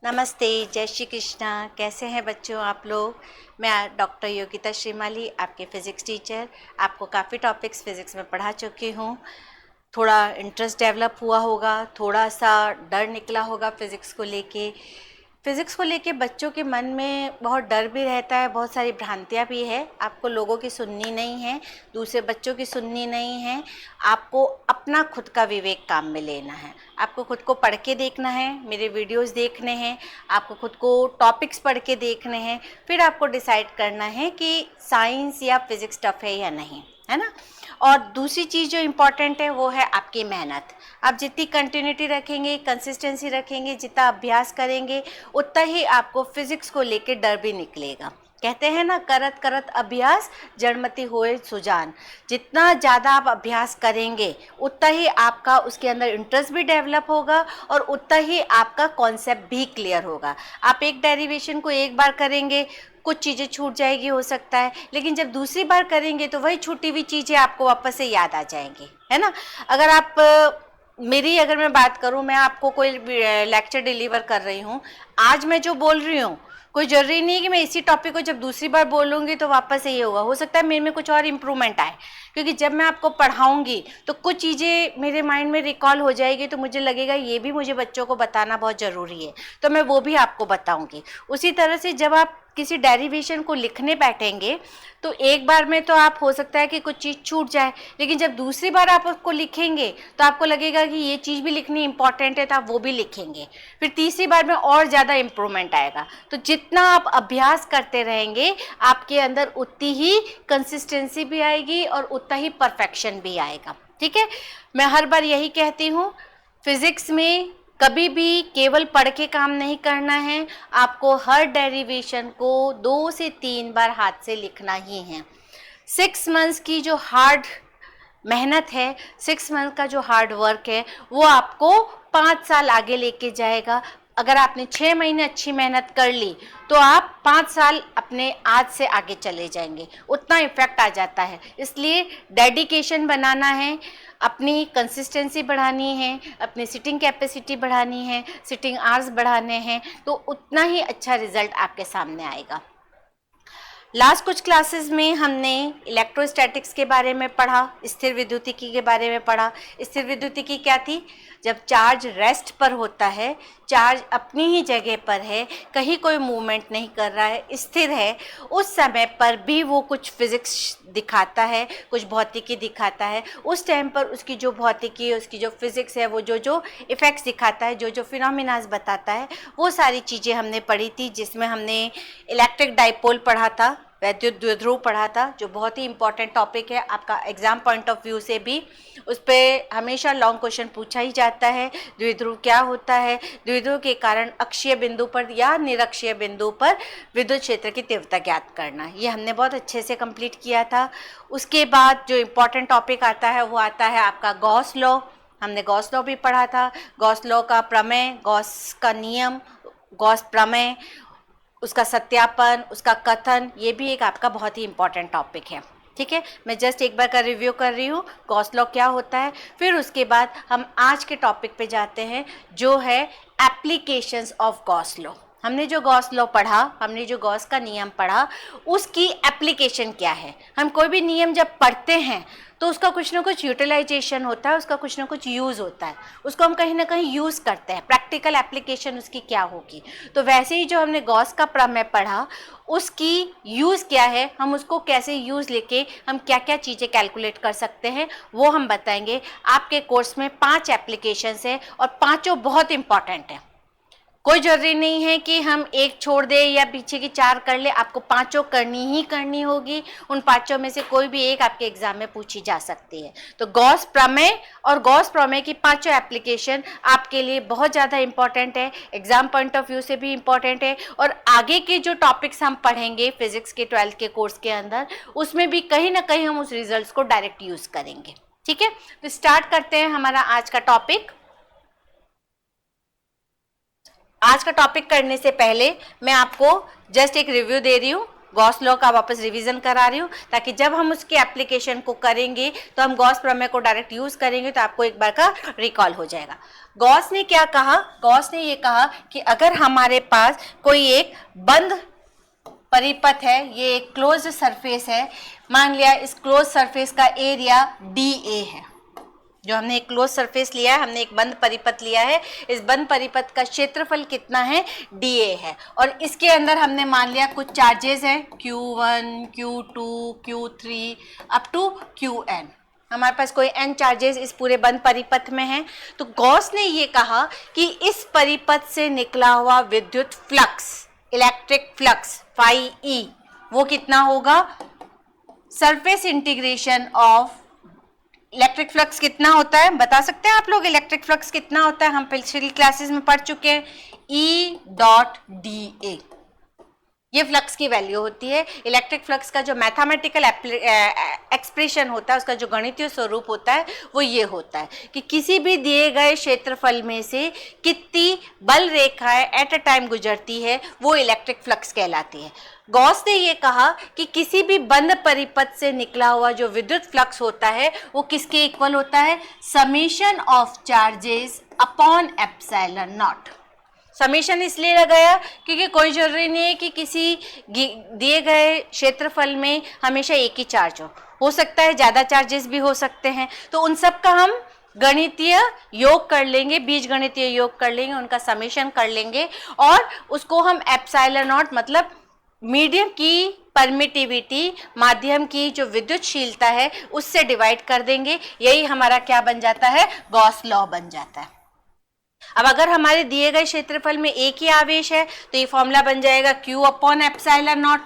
नमस्ते, जय श्री कृष्णा। कैसे हैं बच्चों आप लोग। मैं डॉक्टर योगिता श्रीमाली, आपके फ़िज़िक्स टीचर। आपको काफ़ी टॉपिक्स फ़िज़िक्स में पढ़ा चुकी हूँ। थोड़ा इंटरेस्ट डेवलप हुआ होगा, थोड़ा सा डर निकला होगा फ़िज़िक्स को लेके बच्चों के मन में बहुत डर भी रहता है, बहुत सारी भ्रांतियाँ भी है। आपको लोगों की सुननी नहीं है, दूसरे बच्चों की सुननी नहीं है। आपको अपना खुद का विवेक काम में लेना है। आपको खुद को पढ़ के देखना है, मेरे वीडियोस देखने हैं, आपको खुद को टॉपिक्स पढ़ के देखने हैं, फिर आपको डिसाइड करना है कि साइंस या फिज़िक्स टफ है या नहीं, है ना। और दूसरी चीज़ जो इम्पॉर्टेंट है वो है आपकी मेहनत। आप जितनी कंटिन्यूटी रखेंगे, कंसिस्टेंसी रखेंगे, जितना अभ्यास करेंगे, उतना ही आपको फिज़िक्स को लेके डर भी निकलेगा। कहते हैं ना, करत करत अभ्यास जड़मति होए सुजान। जितना ज़्यादा आप अभ्यास करेंगे उतना ही आपका उसके अंदर इंटरेस्ट भी डेवलप होगा और उतना ही आपका कॉन्सेप्ट भी क्लियर होगा। आप एक डेरिवेशन को एक बार करेंगे, कुछ चीज़ें छूट जाएगी हो सकता है, लेकिन जब दूसरी बार करेंगे तो वही छूटी हुई चीज़ें आपको वापस से याद आ जाएंगी, है ना। अगर अगर मैं बात करूं, मैं आपको कोई लेक्चर डिलीवर कर रही हूं, आज मैं जो बोल रही हूं कोई ज़रूरी नहीं है कि मैं इसी टॉपिक को जब दूसरी बार बोलूँगी तो वापस से ये होगा। हो सकता है मेरे में कुछ और इम्प्रूवमेंट आए, क्योंकि जब मैं आपको पढ़ाऊँगी तो कुछ चीज़ें मेरे माइंड में रिकॉल हो जाएगी, तो मुझे लगेगा ये भी मुझे बच्चों को बताना बहुत ज़रूरी है, तो मैं वो भी आपको बताऊँगी। उसी तरह से जब आप किसी डेरिवेशन को लिखने बैठेंगे तो एक बार में तो आप हो सकता है कि कुछ चीज़ छूट जाए, लेकिन जब दूसरी बार आप उसको लिखेंगे तो आपको लगेगा कि ये चीज़ भी लिखनी इंपॉर्टेंट है, तो आप वो भी लिखेंगे। फिर तीसरी बार में और ज़्यादा इम्प्रूवमेंट आएगा। तो जितना आप अभ्यास करते रहेंगे आपके अंदर उतनी ही कंसिस्टेंसी भी आएगी और उतना ही परफेक्शन भी आएगा। ठीक है, मैं हर बार यही कहती हूँ, फिज़िक्स में कभी भी केवल पढ़ के काम नहीं करना है, आपको हर डेरिवेशन को 2 से 3 बार हाथ से लिखना ही है। 6 मंथ्स की जो हार्ड मेहनत है, 6 मंथ का जो हार्ड वर्क है, वो आपको 5 साल आगे लेके जाएगा। अगर आपने 6 महीने अच्छी मेहनत कर ली तो आप 5 साल अपने आज से आगे चले जाएंगे, उतना इफेक्ट आ जाता है। इसलिए डेडिकेशन बनाना है, अपनी कंसिस्टेंसी बढ़ानी है, अपनी सिटिंग कैपेसिटी बढ़ानी है, सिटिंग आवर्स बढ़ाने हैं, तो उतना ही अच्छा रिजल्ट आपके सामने आएगा। लास्ट कुछ क्लासेस में हमने इलेक्ट्रोस्टैटिक्स के बारे में पढ़ा, स्थिर विद्युतिकी के बारे में पढ़ा। स्थिर विद्युतिकी क्या थी? जब चार्ज रेस्ट पर होता है, चार्ज अपनी ही जगह पर है, कहीं कोई मूवमेंट नहीं कर रहा है, स्थिर है, उस समय पर भी वो कुछ फिज़िक्स दिखाता है, कुछ भौतिकी दिखाता है। उस टाइम पर उसकी जो भौतिकी है, उसकी जो फिज़िक्स है, वो जो जो इफ़ेक्ट्स दिखाता है, जो जो फिनोमिनाज बताता है, वो सारी चीज़ें हमने पढ़ी थी। जिसमें हमने इलेक्ट्रिक डाइपोल पढ़ा था, वैद्युत द्विध्रुव पढ़ा था, जो बहुत ही इंपॉर्टेंट टॉपिक है आपका एग्जाम पॉइंट ऑफ व्यू से भी। उस पर हमेशा लॉन्ग क्वेश्चन पूछा ही जाता है, द्विध्रुव क्या होता है, द्विध्रुव के कारण अक्षीय बिंदु पर या निरक्षीय बिंदु पर विद्युत क्षेत्र की तीव्रता ज्ञात करना, ये हमने बहुत अच्छे से कंप्लीट किया था। उसके बाद जो इम्पॉर्टेंट टॉपिक आता है वो आता है आपका गॉस लॉ। हमने गॉस लॉ भी पढ़ा था, गॉस लॉ का प्रमेय, गॉस का नियम, गॉस प्रमेय, उसका सत्यापन, उसका कथन, ये भी एक आपका बहुत ही इंपॉर्टेंट टॉपिक है। ठीक है, मैं जस्ट एक बार का रिव्यू कर रही हूँ, गॉस लॉ क्या होता है। फिर उसके बाद हम आज के टॉपिक पे जाते हैं, जो है एप्लीकेशंस ऑफ गॉस लॉ। हमने जो गॉस लॉ पढ़ा, हमने जो गॉस का नियम पढ़ा, उसकी एप्लीकेशन क्या है। हम कोई भी नियम जब पढ़ते हैं तो उसका कुछ ना कुछ यूटिलाइजेशन होता है, उसका कुछ ना कुछ यूज़ होता है, उसको हम कहीं ना कहीं यूज़ करते हैं, प्रैक्टिकल एप्लीकेशन उसकी क्या होगी। तो वैसे ही जो हमने गॉस का प्रमेय पढ़ा, उसकी यूज़ क्या है, हम उसको कैसे यूज़ लेके हम क्या क्या चीज़ें कैलकुलेट कर सकते हैं, वो हम बताएंगे। आपके कोर्स में 5 एप्लीकेशंस है और पाँचों बहुत इंपॉर्टेंट है। कोई जरूरी नहीं है कि हम एक छोड़ दें या पीछे की 4 कर ले, आपको पांचों करनी ही करनी होगी। उन पांचों में से कोई भी एक आपके एग्जाम में पूछी जा सकती है। तो गॉस प्रमेय और गॉस प्रमेय की पांचों एप्लीकेशन आपके लिए बहुत ज़्यादा इंपॉर्टेंट है, एग्जाम पॉइंट ऑफ व्यू से भी इंपॉर्टेंट है, और आगे के जो टॉपिक्स हम पढ़ेंगे फिजिक्स के 12th के कोर्स के अंदर, उसमें भी कहीं ना कहीं हम उस रिजल्ट को डायरेक्ट यूज करेंगे। ठीक है, तो स्टार्ट करते हैं हमारा आज का टॉपिक। आज का टॉपिक करने से पहले मैं आपको जस्ट एक रिव्यू दे रही हूँ। गॉस लॉ का वापस रिवीजन करा रही हूँ, ताकि जब हम उसके एप्लीकेशन को करेंगे तो हम गॉस प्रमेय को डायरेक्ट यूज करेंगे तो आपको एक बार का रिकॉल हो जाएगा। गॉस ने क्या कहा, गॉस ने ये कहा कि अगर हमारे पास कोई एक बंद परिपथ है, ये एक क्लोज्ड सरफेस है, मान लिया इस क्लोज सरफेस का एरिया DA है, जो हमने एक क्लोज सरफेस लिया है, हमने एक बंद परिपथ लिया है, इस बंद परिपथ का क्षेत्रफल कितना है, DA है, और इसके अंदर हमने मान लिया कुछ चार्जेस हैं Q1, Q2, Q3 up to Qn, हमारे पास कोई n चार्जेस इस पूरे बंद परिपथ में हैं। तो गॉस ने ये कहा कि इस परिपथ से निकला हुआ विद्युत flux, electric flux phi E, वो कितना होगा, surface integration of, electric flux कितना होता है बता सकते हैं आप लोग, इलेक्ट्रिक फ्लक्स कितना होता है, हम पिछली क्लासेस में पढ़ चुके हैं, E.dA, ये फ्लक्स की वैल्यू होती है। इलेक्ट्रिक फ्लक्स का जो मैथमेटिकल एक्सप्रेशन होता है, उसका जो गणितीय स्वरूप होता है वो ये होता है कि किसी भी दिए गए क्षेत्रफल में से कितनी बल रेखाएं एट अ टाइम गुजरती है वो इलेक्ट्रिक फ्लक्स कहलाती है। गॉस ने ये कहा कि किसी भी बंद परिपथ से निकला हुआ जो विद्युत फ्लक्स होता है वो किसके इक्वल होता है, summation of charges upon epsilon not. Summation इसलिए लगाया क्योंकि कोई जरूरी नहीं है कि किसी दिए गए क्षेत्रफल में हमेशा एक ही चार्ज हो सकता है ज़्यादा चार्जेस भी हो सकते हैं, तो उन सब का हम गणितीय योग कर लेंगे, बीज गणितीय योग कर लेंगे, उनका समेशन कर लेंगे और उसको हम एप्सिलॉन नॉट मतलब मीडियम की परमिटिविटी, माध्यम की जो विद्युतशीलता है उससे डिवाइड कर देंगे। यही हमारा क्या बन जाता है, गॉस लॉ बन जाता है। अब अगर हमारे दिए गए क्षेत्रफल में एक ही आवेश है तो ये फॉर्मूला बन जाएगा Q अपॉन एप्सिलॉन नॉट,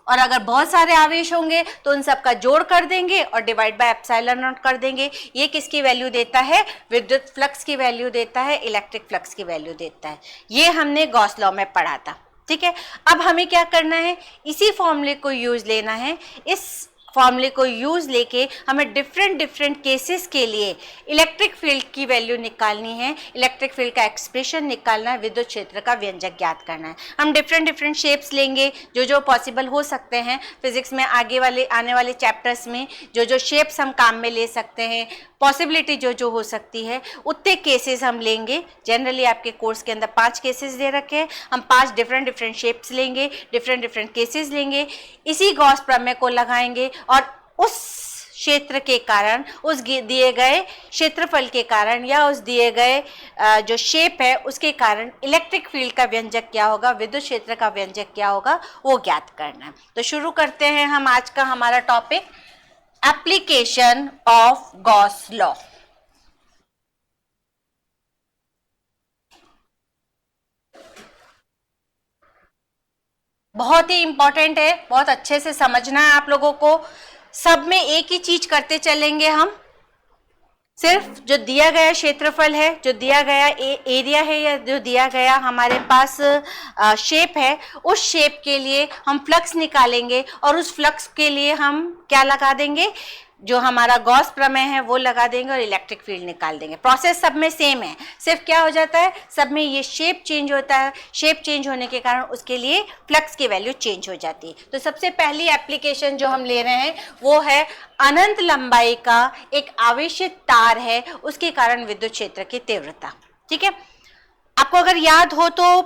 और अगर बहुत सारे आवेश होंगे तो उन सब का जोड़ कर देंगे और डिवाइड बाय एप्सिलॉन नॉट कर देंगे। ये किसकी वैल्यू देता है, विद्युत फ्लक्स की वैल्यू देता है, इलेक्ट्रिक फ्लक्स की वैल्यू देता है। ये हमने गॉस लॉ में पढ़ा था, ठीक है। अब हमें क्या करना है, इसी फॉर्मूले को यूज लेना है। इस फॉर्मूले को यूज लेके हमें डिफरेंट केसेस के लिए इलेक्ट्रिक फील्ड की वैल्यू निकालनी है, इलेक्ट्रिक फील्ड का एक्सप्रेशन निकालना है, विद्युत क्षेत्र का व्यंजक ज्ञात करना है। हम डिफरेंट शेप्स लेंगे जो पॉसिबल हो सकते हैं। फिजिक्स में आने वाले चैप्टर्स में जो शेप्स हम काम में ले सकते हैं, पॉसिबिलिटी जो हो सकती है, उतने केसेस हम लेंगे। जनरली आपके कोर्स के अंदर 5 केसेस दे रखे हैं, हम 5 डिफरेंट शेप्स लेंगे, डिफरेंट केसेस लेंगे, इसी गॉस प्रमेय को लगाएंगे और उस क्षेत्र के कारण, उस दिए गए क्षेत्रफल के कारण या उस दिए गए जो शेप है उसके कारण इलेक्ट्रिक फील्ड का व्यंजक क्या होगा, विद्युत क्षेत्र का व्यंजक क्या होगा, वो ज्ञात करना है। तो शुरू करते हैं हम आज का हमारा topic, application of Gauss law. बहुत ही इंपॉर्टेंट है, बहुत अच्छे से समझना है आप लोगों को। सब में एक ही चीज करते चलेंगे हम, सिर्फ जो दिया गया क्षेत्रफल है, जो दिया गया एरिया है या जो दिया गया हमारे पास शेप है, उस शेप के लिए हम फ्लक्स निकालेंगे और उस फ्लक्स के लिए हम क्या लगा देंगे, जो हमारा गॉस प्रमेय है वो लगा देंगे और इलेक्ट्रिक फील्ड निकाल देंगे। प्रोसेस सब में सेम है, सिर्फ क्या हो जाता है, सब में ये शेप चेंज होता है, शेप चेंज होने के कारण उसके लिए फ्लक्स की वैल्यू चेंज हो जाती है। तो सबसे पहली एप्लीकेशन जो हम ले रहे हैं वो है अनंत लंबाई का एक आवेशित तार है, उसके कारण विद्युत क्षेत्र की तीव्रता। ठीक है, आपको अगर याद हो तो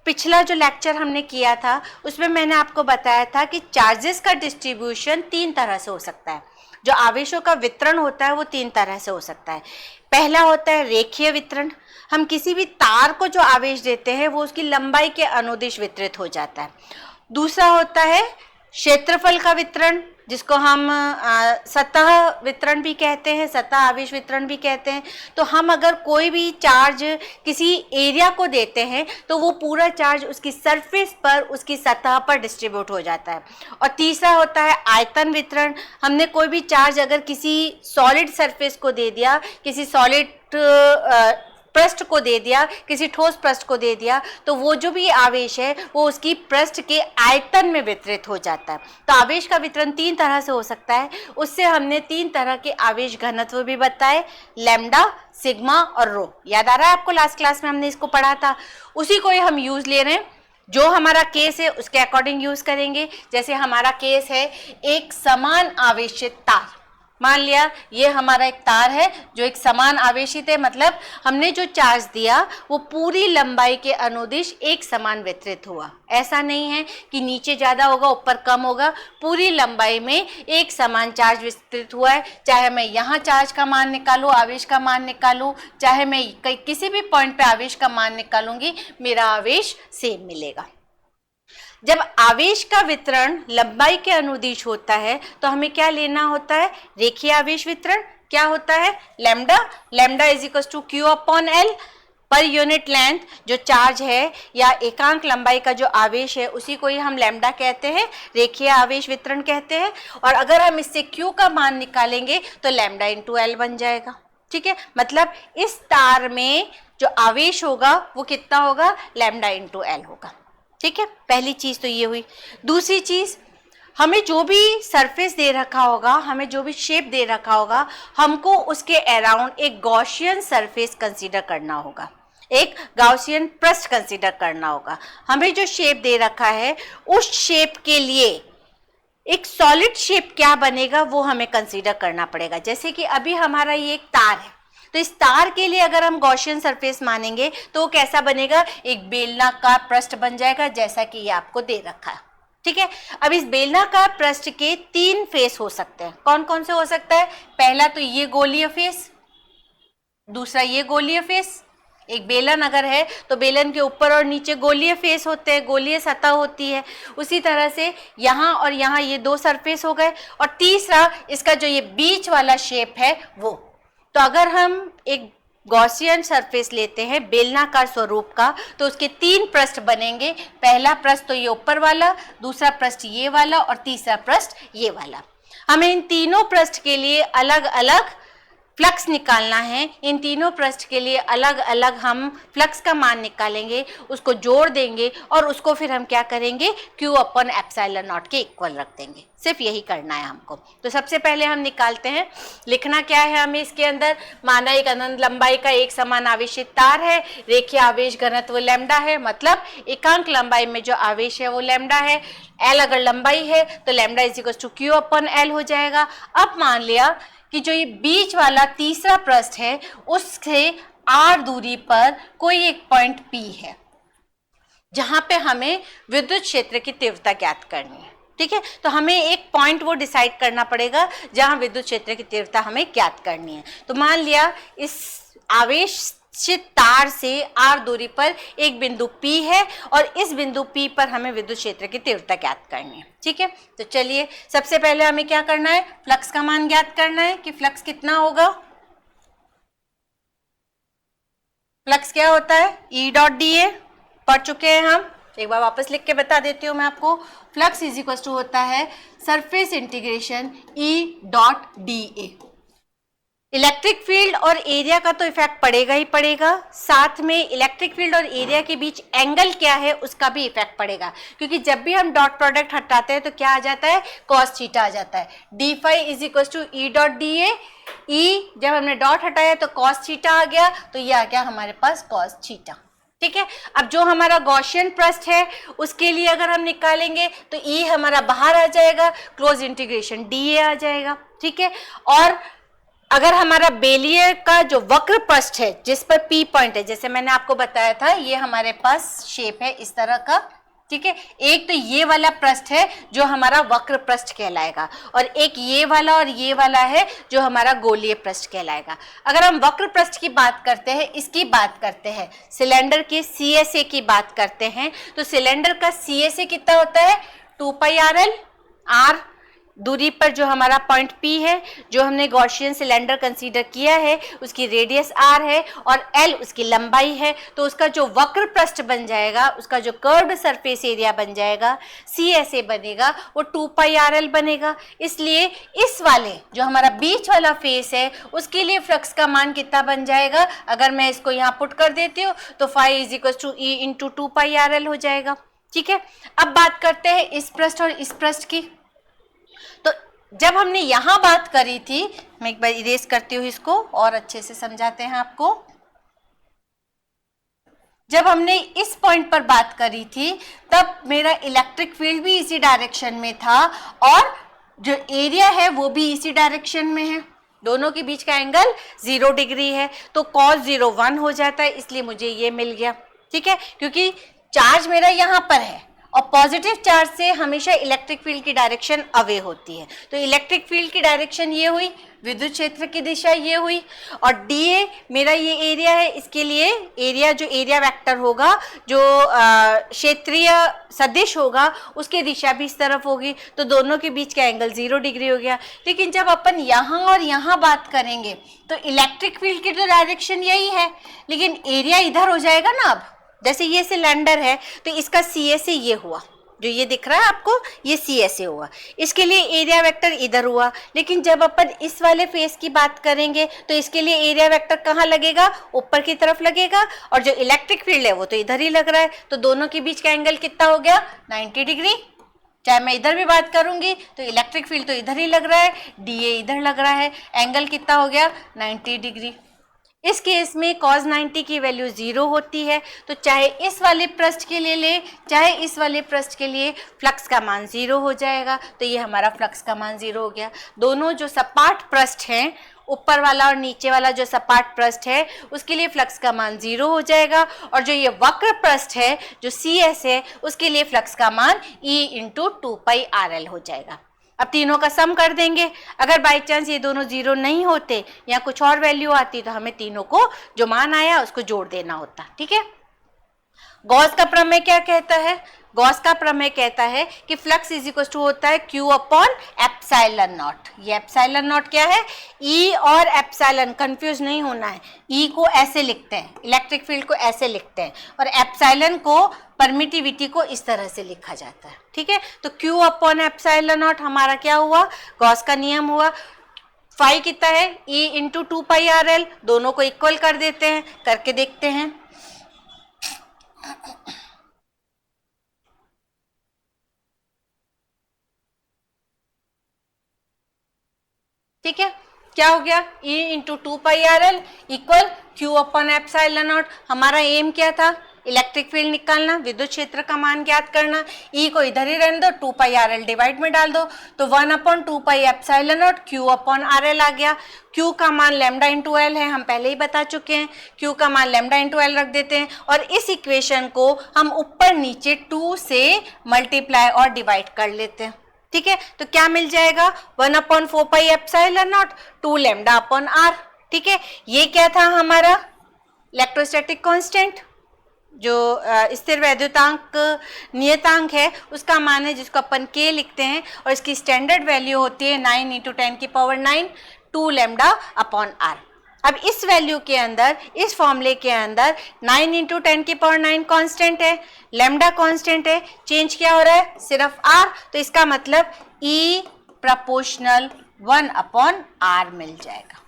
पिछला जो लेक्चर हमने किया था उसमें मैंने आपको बताया था कि चार्जेस का डिस्ट्रीब्यूशन 3 तरह से हो सकता है, जो आवेशों का वितरण होता है वो 3 तरह से हो सकता है। पहला होता है रेखीय वितरण, हम किसी भी तार को जो आवेश देते हैं वो उसकी लंबाई के अनुदिश वितरित हो जाता है। दूसरा होता है क्षेत्रफल का वितरण, जिसको हम सतह वितरण भी कहते हैं, सतह आवेश वितरण भी कहते हैं। तो हम अगर कोई भी चार्ज किसी एरिया को देते हैं तो वो पूरा चार्ज उसकी सरफेस पर, उसकी सतह पर डिस्ट्रीब्यूट हो जाता है। और तीसरा होता है आयतन वितरण, हमने कोई भी चार्ज अगर किसी सॉलिड सरफेस को दे दिया, किसी सॉलिड पृष्ठ को दे दिया, किसी ठोस पृष्ठ को दे दिया, तो वो जो भी आवेश है वो उसकी पृष्ठ के आयतन में वितरित हो जाता है। तो आवेश का वितरण 3 तरह से हो सकता है। उससे हमने 3 तरह के आवेश घनत्व भी बताए, लैम्डा, सिग्मा और रो। याद आ रहा है आपको, लास्ट क्लास में हमने इसको पढ़ा था, उसी को ही हम यूज ले रहे हैं। जो हमारा केस है उसके अकॉर्डिंग यूज करेंगे। जैसे हमारा केस है एक समान आवेशित तार, मान लिया ये हमारा एक तार है जो एक समान आवेशित है, मतलब हमने जो चार्ज दिया वो पूरी लंबाई के अनुदिश एक समान वितरित हुआ। ऐसा नहीं है कि नीचे ज़्यादा होगा ऊपर कम होगा, पूरी लंबाई में एक समान चार्ज वितरित हुआ है। चाहे मैं यहाँ चार्ज का मान निकालूँ, आवेश का मान निकालूँ, चाहे मैं किसी भी पॉइंट पे आवेश का मान निकालूंगी, मेरा आवेश सेम मिलेगा। जब आवेश का वितरण लंबाई के अनुदिश होता है तो हमें क्या लेना होता है, रेखीय आवेश वितरण। क्या होता है, lambda, lambda is equal to Q upon L. पर यूनिट लेंथ जो चार्ज है या एकांक लंबाई का जो आवेश है उसी को ही हम लैम्डा कहते हैं, रेखीय आवेश वितरण कहते हैं। और अगर हम इससे क्यू का मान निकालेंगे तो लैम्डा इंटू एल बन जाएगा। ठीक है, मतलब इस तार में जो आवेश होगा वो कितना होगा, लैम्डा इंटू एल होगा। ठीक है, पहली चीज तो ये हुई। दूसरी चीज, हमें जो भी सरफेस दे रखा होगा, हमें जो भी शेप दे रखा होगा, हमको उसके अराउंड एक गॉसियन सरफेस कंसीडर करना होगा, एक गॉसियन पृष्ठ कंसीडर करना होगा। हमें जो शेप दे रखा है उस शेप के लिए एक सॉलिड शेप क्या बनेगा वो हमें कंसीडर करना पड़ेगा। जैसे कि अभी हमारा ये एक तार है, तो इस तार के लिए अगर हम गॉसियन सरफेस मानेंगे तो वो कैसा बनेगा, एक बेलनाकार पृष्ठ बन जाएगा, जैसा कि ये आपको दे रखा है। ठीक है, अब इस बेलनाकार पृष्ठ के 3 फेस हो सकते हैं। कौन कौन से हो सकता है, पहला तो ये गोलीय फेस, दूसरा ये गोलीय फेस। एक बेलन अगर है तो बेलन के ऊपर और नीचे गोलीय फेस होते हैं, गोलीय सतह होती है। उसी तरह से यहाँ और यहाँ ये 2 सरफेस हो गए। और तीसरा इसका जो ये बीच वाला शेप है वो। तो अगर हम एक गॉसियन सरफेस लेते हैं बेलनाकार स्वरूप का तो उसके 3 पृष्ठ बनेंगे। पहला पृष्ठ तो ये ऊपर वाला, दूसरा पृष्ठ ये वाला और तीसरा पृष्ठ ये वाला। हमें इन तीनों पृष्ठ के लिए अलग अलग फ्लक्स निकालना है। इन तीनों पृष्ठ के लिए अलग अलग हम फ्लक्स का मान निकालेंगे, उसको जोड़ देंगे और उसको फिर हम क्या करेंगे, Q अपन एप्सिलॉन नॉट के इक्वल रख देंगे। सिर्फ यही करना है हमको। तो सबसे पहले हम निकालते हैं, लिखना क्या है हमें इसके अंदर, माना एक अनंत लंबाई का एक समान आवेशित तार है, रेखीय आवेश घनत्व लैम्डा है, मतलब एकांक लंबाई में जो आवेश है वो लैम्डा है। एल अगर लंबाई है तो lambda is equal to Q upon L हो जाएगा। अब मान लिया कि जो ये बीच वाला तीसरा पृष्ठ है उससे r दूरी पर कोई एक पॉइंट P है जहां पे हमें विद्युत क्षेत्र की तीव्रता ज्ञात करनी है। ठीक है, तो हमें एक पॉइंट वो डिसाइड करना पड़ेगा जहां विद्युत क्षेत्र की तीव्रता हमें ज्ञात करनी है। तो मान लिया इस आवेशित तार से r दूरी पर एक बिंदु P है और इस बिंदु P पर हमें विद्युत क्षेत्र की तीव्रता ज्ञात करनी है। ठीक है, तो चलिए सबसे पहले हमें क्या करना है, फ्लक्स का मान ज्ञात करना है कि फ्लक्स कितना होगा। फ्लक्स क्या होता है, E डॉट डी ए, पढ़ चुके हैं हम, एक बार वापस लिख के बता देती हूँ मैं आपको। फ्लक्स इज इक्वल टू होता है surface integration E dot D ए। इलेक्ट्रिक फील्ड और एरिया का तो इफेक्ट पड़ेगा ही पड़ेगा, साथ में इलेक्ट्रिक फील्ड और एरिया के बीच एंगल क्या है उसका भी इफेक्ट पड़ेगा, क्योंकि जब भी हम डॉट प्रोडक्ट हटाते हैं तो क्या आ जाता है, कॉस थीटा आ जाता है। D phi is equal to E dot D A. E जब हमने डॉट हटाया तो कॉस थीटा आ गया, तो ये आ गया हमारे पास कॉस थीटा। ठीक है, अब जो हमारा गॉसियन पृष्ठ है उसके लिए अगर हम निकालेंगे तो ई हमारा बाहर आ जाएगा, क्लोज इंटीग्रेशन डी ए आ जाएगा। ठीक है, और अगर हमारा बेलियर का जो वक्र पृष्ठ है जिस पर P पॉइंट है, जैसे मैंने आपको बताया था ये हमारे पास शेप है इस तरह का। ठीक है, एक तो ये वाला पृष्ठ है जो हमारा वक्र पृष्ठ कहलाएगा और एक ये वाला और ये वाला है जो हमारा गोलीय पृष्ठ कहलाएगा। अगर हम वक्र पृष्ठ की बात करते हैं, इसकी बात करते हैं, सिलेंडर के CSA की बात करते हैं, तो सिलेंडर का CSA कितना होता है, 2 पाई RL। R दूरी पर जो हमारा पॉइंट P है, जो हमने गॉसियन सिलेंडर कंसीडर किया है, उसकी रेडियस R है और L उसकी लंबाई है, तो उसका जो वक्र पृष्ठ बन जाएगा, उसका जो कर्व्ड सरफेस एरिया बन जाएगा, CSA बनेगा, वो 2 पाई RL बनेगा। इसलिए इस वाले जो हमारा बीच वाला फेस है उसके लिए फ्लक्स का मान कितना बन जाएगा, अगर मैं इसको यहाँ पुट कर देती हूँ तो phi is equal to E into 2 pi RL हो जाएगा। ठीक है, अब बात करते हैं इस पृष्ठ और इस पृष्ठ की। तो जब हमने यहां बात करी थी, मैं एक बार इरेज करती हूँ इसको और अच्छे से समझाते हैं आपको। जब हमने इस पॉइंट पर बात करी थी तब मेरा इलेक्ट्रिक फील्ड भी इसी डायरेक्शन में था और जो एरिया है वो भी इसी डायरेक्शन में है, दोनों के बीच का एंगल 0 डिग्री है, तो cos 0 1 हो जाता है, इसलिए मुझे ये मिल गया। ठीक है, क्योंकि चार्ज मेरा यहाँ पर है और पॉजिटिव चार्ज से हमेशा इलेक्ट्रिक फील्ड की डायरेक्शन अवे होती है, तो इलेक्ट्रिक फील्ड की डायरेक्शन ये हुई, विद्युत क्षेत्र की दिशा ये हुई, और dA मेरा ये एरिया है, इसके लिए एरिया जो एरिया वेक्टर होगा, जो क्षेत्रीय सदिश होगा, उसकी दिशा भी इस तरफ होगी, तो दोनों के बीच का एंगल 0 डिग्री हो गया। लेकिन जब अपन यहाँ और यहाँ बात करेंगे तो इलेक्ट्रिक फील्ड की तो डायरेक्शन यही है, लेकिन एरिया इधर हो जाएगा ना। अब जैसे ये सिलेंडर है तो इसका CA से ये हुआ, जो ये दिख रहा है आपको, ये CA से हुआ, इसके लिए एरिया वेक्टर इधर हुआ। लेकिन जब अपन इस वाले फेस की बात करेंगे तो इसके लिए एरिया वेक्टर कहाँ लगेगा, ऊपर की तरफ लगेगा, और जो इलेक्ट्रिक फील्ड है वो तो इधर ही लग रहा है, तो दोनों के बीच का एंगल कितना हो गया, 90 डिग्री। चाहे मैं इधर भी बात करूंगी तो इलेक्ट्रिक फील्ड तो इधर ही लग रहा है, DA इधर लग रहा है, एंगल कितना हो गया, 90 डिग्री। इस केस में cos 90 की वैल्यू 0 होती है, तो चाहे इस वाले पृष्ठ के लिए ले चाहे इस वाले पृष्ठ के लिए फ्लक्स का मान 0 हो जाएगा, तो ये हमारा फ्लक्स का मान 0 हो गया। दोनों जो सपाट पृष्ठ हैं, ऊपर वाला और नीचे वाला जो सपाट पृष्ठ है, उसके लिए फ्लक्स का मान 0 हो जाएगा, और जो ये वक्र पृष्ठ है जो CS है, उसके लिए फ्लक्स का मान E × 2πRL हो जाएगा। अब तीनों का सम कर देंगे, अगर बाई चांस ये दोनों 0 नहीं होते या कुछ और वैल्यू आती तो हमें तीनों को जो मान आया उसको जोड़ देना होता। ठीक है, गॉस का प्रमेय क्या कहता है, गॉस का प्रमेय कहता है कि फ्लक्स इज इक्वल टू होता है Q/ε0। ये ε0 क्या है, E और एप्सिलॉन, कंफ्यूज नहीं होना है, E को ऐसे लिखते हैं, इलेक्ट्रिक फील्ड को ऐसे लिखते हैं, और एप्सिलॉन को परमिटिविटी को इस तरह से लिखा जाता है। ठीक है, तो Q/ε0 हमारा क्या हुआ, गॉस का नियम हुआ। फाई कितना है, E × 2πRL, दोनों को इक्वल कर देते हैं, करके देखते हैं। ठीक है, क्या हो गया, E × 2πRL इक्वल Q/ε0। हमारा एम क्या था, इलेक्ट्रिक फील्ड निकालना, विद्युत क्षेत्र का मान ज्ञात करना। E को इधर ही रहने दो, 2πRL डिवाइड में डाल दो, तो 1/2πε0 Q/RL आ गया। Q का मान λ/L है, हम पहले ही बता चुके हैं, Q का मान λ/L रख देते हैं, और इस इक्वेशन को हम ऊपर नीचे 2 से मल्टीप्लाई और डिवाइड कर लेते हैं। ठीक है, तो क्या मिल जाएगा, 1/4πε0 2 λ/R। ठीक है, ये क्या था हमारा इलेक्ट्रोस्टैटिक कांस्टेंट, जो स्थिर वैद्युतांक नियतांक है उसका मान है, जिसको अपन K लिखते हैं, और इसकी स्टैंडर्ड वैल्यू होती है 9 × 10⁹ 2 λ/R। अब इस वैल्यू के अंदर, इस फॉर्मूले के अंदर 9 × 10⁹ कांस्टेंट है, लैम्डा कांस्टेंट है, चेंज क्या हो रहा है, सिर्फ R, तो इसका मतलब E प्रोपोर्शनल 1/R मिल जाएगा।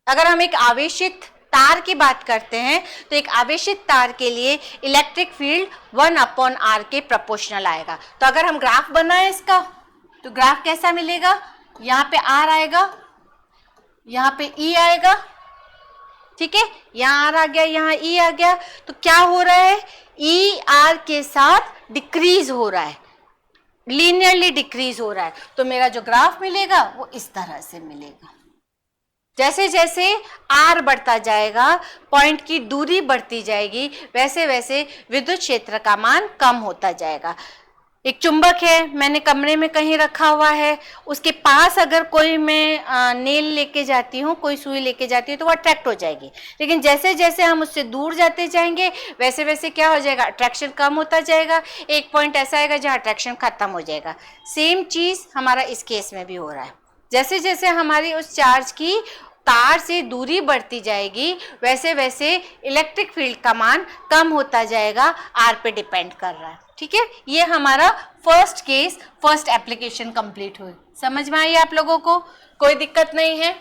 अगर हम एक आवेशित तार की बात करते हैं तो एक आवेशित तार के लिए इलेक्ट्रिक फील्ड 1/R के प्रोपोर्शनल आएगा। तो अगर हम ग्राफ बनाएं इसका, तो ग्राफ कैसा मिलेगा, यहाँ पे R आएगा, यहाँ पे E आएगा। ठीक है, यहाँ R आ गया, यहाँ E आ गया, तो क्या हो रहा है, E R के साथ डिक्रीज हो रहा है, लीनियरली डिक्रीज हो रहा है, तो मेरा जो ग्राफ मिलेगा वो इस तरह से मिलेगा। जैसे जैसे R बढ़ता जाएगा, पॉइंट की दूरी बढ़ती जाएगी, वैसे वैसे विद्युत क्षेत्र का मान कम होता जाएगा। एक चुंबक है, मैंने कमरे में कहीं रखा हुआ है, उसके पास अगर कोई मैं नेल लेके जाती हूँ, कोई सुई लेके जाती हूँ, तो वो अट्रैक्ट हो जाएगी। लेकिन जैसे जैसे हम उससे दूर जाते जाएंगे वैसे वैसे क्या हो जाएगा, अट्रैक्शन कम होता जाएगा, एक पॉइंट ऐसा आएगा जहाँ अट्रैक्शन खत्म हो जाएगा। सेम चीज़ हमारा इस केस में भी हो रहा है, जैसे जैसे हमारी उस चार्ज की तार से दूरी बढ़ती जाएगी वैसे वैसे इलेक्ट्रिक फील्ड का मान कम होता जाएगा, R पे डिपेंड कर रहा है। ठीक है, ये हमारा first case, first application complete हुई। समझ में आई आप लोगों को, कोई दिक्कत नहीं है।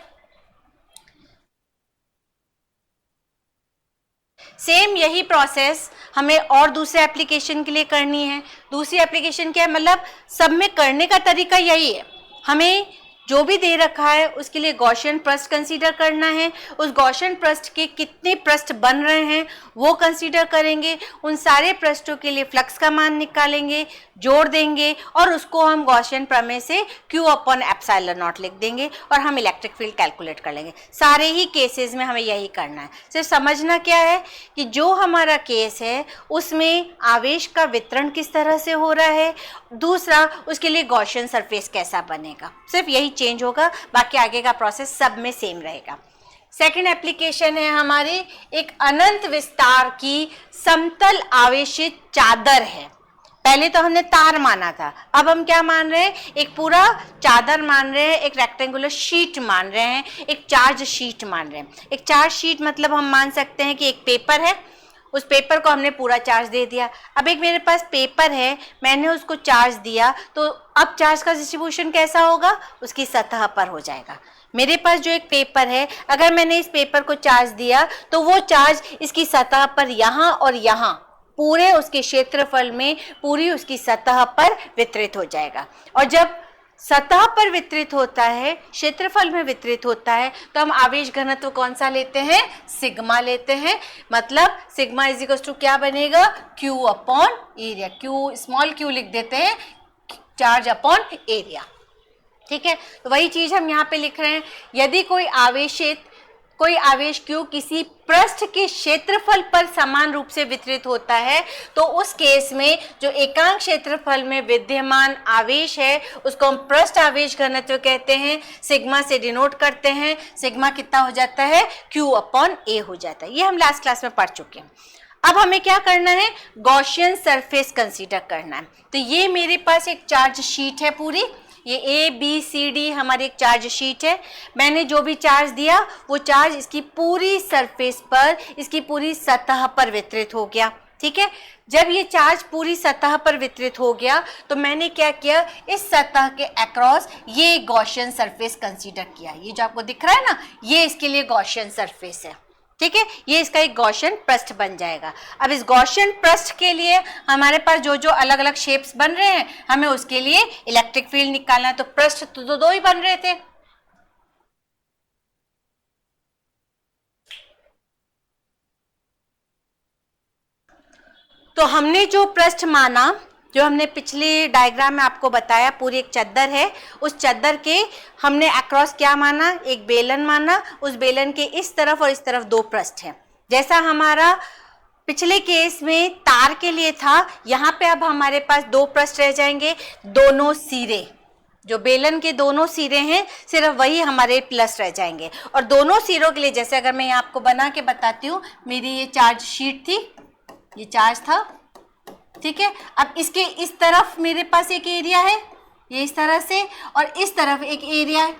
सेम यही प्रोसेस हमें और दूसरे एप्लीकेशन के लिए करनी है। दूसरी एप्लीकेशन क्या है, मतलब सब में करने का तरीका यही है, हमें जो भी दे रखा है उसके लिए गॉसियन पृष्ठ कंसीडर करना है, उस गॉसियन पृष्ठ के कितने पृष्ठ बन रहे हैं वो कंसीडर करेंगे, उन सारे पृष्ठों के लिए फ्लक्स का मान निकालेंगे, जोड़ देंगे और उसको हम गॉसियन प्रमेय से Q अपॉन एप्सिलॉन नॉट लिख देंगे और हम इलेक्ट्रिक फील्ड कैलकुलेट कर लेंगे। सारे ही केसेस में हमें यही करना है। सिर्फ समझना क्या है कि जो हमारा केस है उसमें आवेश का वितरण किस तरह से हो रहा है, दूसरा उसके लिए गॉसियन सरफेस कैसा बनेगा, सिर्फ यही चेंज होगा, बाकी आगे का प्रोसेस सब में सेम रहेगा। सेकेंड एप्लीकेशन है हमारी एक अनंत विस्तार की समतल आवेशित चादर है। पहले तो हमने तार माना था, अब हम क्या मान रहे हैं, एक पूरा चादर मान रहे हैं, एक रेक्टेंगुलर शीट मान रहे हैं, एक चार्ज शीट मान रहे हैं। एक चार्ज शीट मतलब हम मान सकते हैं कि एक पेपर है, उस पेपर को हमने पूरा चार्ज दे दिया। अब एक मेरे पास पेपर है, मैंने उसको चार्ज दिया, तो अब चार्ज का डिस्ट्रीब्यूशन कैसा होगा, उसकी सतह पर हो जाएगा। मेरे पास जो एक पेपर है, अगर मैंने इस पेपर को चार्ज दिया तो वो चार्ज इसकी सतह पर यहाँ और यहाँ पूरे उसके क्षेत्रफल में पूरी उसकी सतह पर वितरित हो जाएगा। और जब सतह पर वितरित होता है, क्षेत्रफल में वितरित होता है, तो हम आवेश घनत्व कौन सा लेते हैं, सिग्मा लेते हैं। मतलब सिग्मा इज इक्वल टू क्या बनेगा, Q upon area, Q small q लिख देते हैं, चार्ज अपॉन एरिया। ठीक है, तो वही चीज हम यहाँ पे लिख रहे हैं। यदि कोई आवेश Q किसी पृष्ठ के क्षेत्रफल पर समान रूप से वितरित होता है, तो उस केस में जो एकांक क्षेत्रफल में विद्यमान आवेश है उसको हम पृष्ठ आवेश घनत्व कहते हैं, सिग्मा से डिनोट करते हैं। सिग्मा कितना हो जाता है, Q अपॉन ए हो जाता है। ये हम लास्ट क्लास में पढ़ चुके हैं। अब हमें क्या करना है, गॉसियन सरफेस कंसीडर करना है। तो ये मेरे पास एक चार्ज शीट है पूरी, ये ABCD हमारी एक चार्ज शीट है। मैंने जो भी चार्ज दिया वो चार्ज इसकी पूरी सरफेस पर, इसकी पूरी सतह पर वितरित हो गया। ठीक है, जब ये चार्ज पूरी सतह पर वितरित हो गया तो मैंने क्या किया, इस सतह के अक्रॉस ये गॉसियन सरफेस कंसीडर किया। ये जो आपको दिख रहा है ना, ये इसके लिए गॉसियन सरफेस है। ठीक है, ये इसका एक गॉसियन पृष्ठ बन जाएगा। अब इस गॉसियन पृष्ठ के लिए हमारे पास जो जो अलग अलग शेप्स बन रहे हैं, हमें उसके लिए इलेक्ट्रिक फील्ड निकालना है। तो पृष्ठ तो दो ही बन रहे थे, तो हमने जो पृष्ठ माना, जो हमने पिछले डायग्राम में आपको बताया, पूरी एक चद्दर है, उस चद्दर के हमने अक्रॉस क्या माना, एक बेलन माना। उस बेलन के इस तरफ और इस तरफ दो पृष्ठ हैं। जैसा हमारा पिछले केस में तार के लिए था, यहाँ पे अब हमारे पास दो पृष्ठ रह जाएंगे। दोनों सिरे, जो बेलन के दोनों सिरे हैं, सिर्फ वही हमारे प्लस रह जाएंगे। और दोनों सिरों के लिए, जैसे अगर मैं आपको बना के बताती हूँ, मेरी ये चार्ज शीट थी, ये चार्ज था। ठीक है, अब इसके इस तरफ मेरे पास एक एरिया है, ये इस तरह से, और इस तरफ एक एरिया है।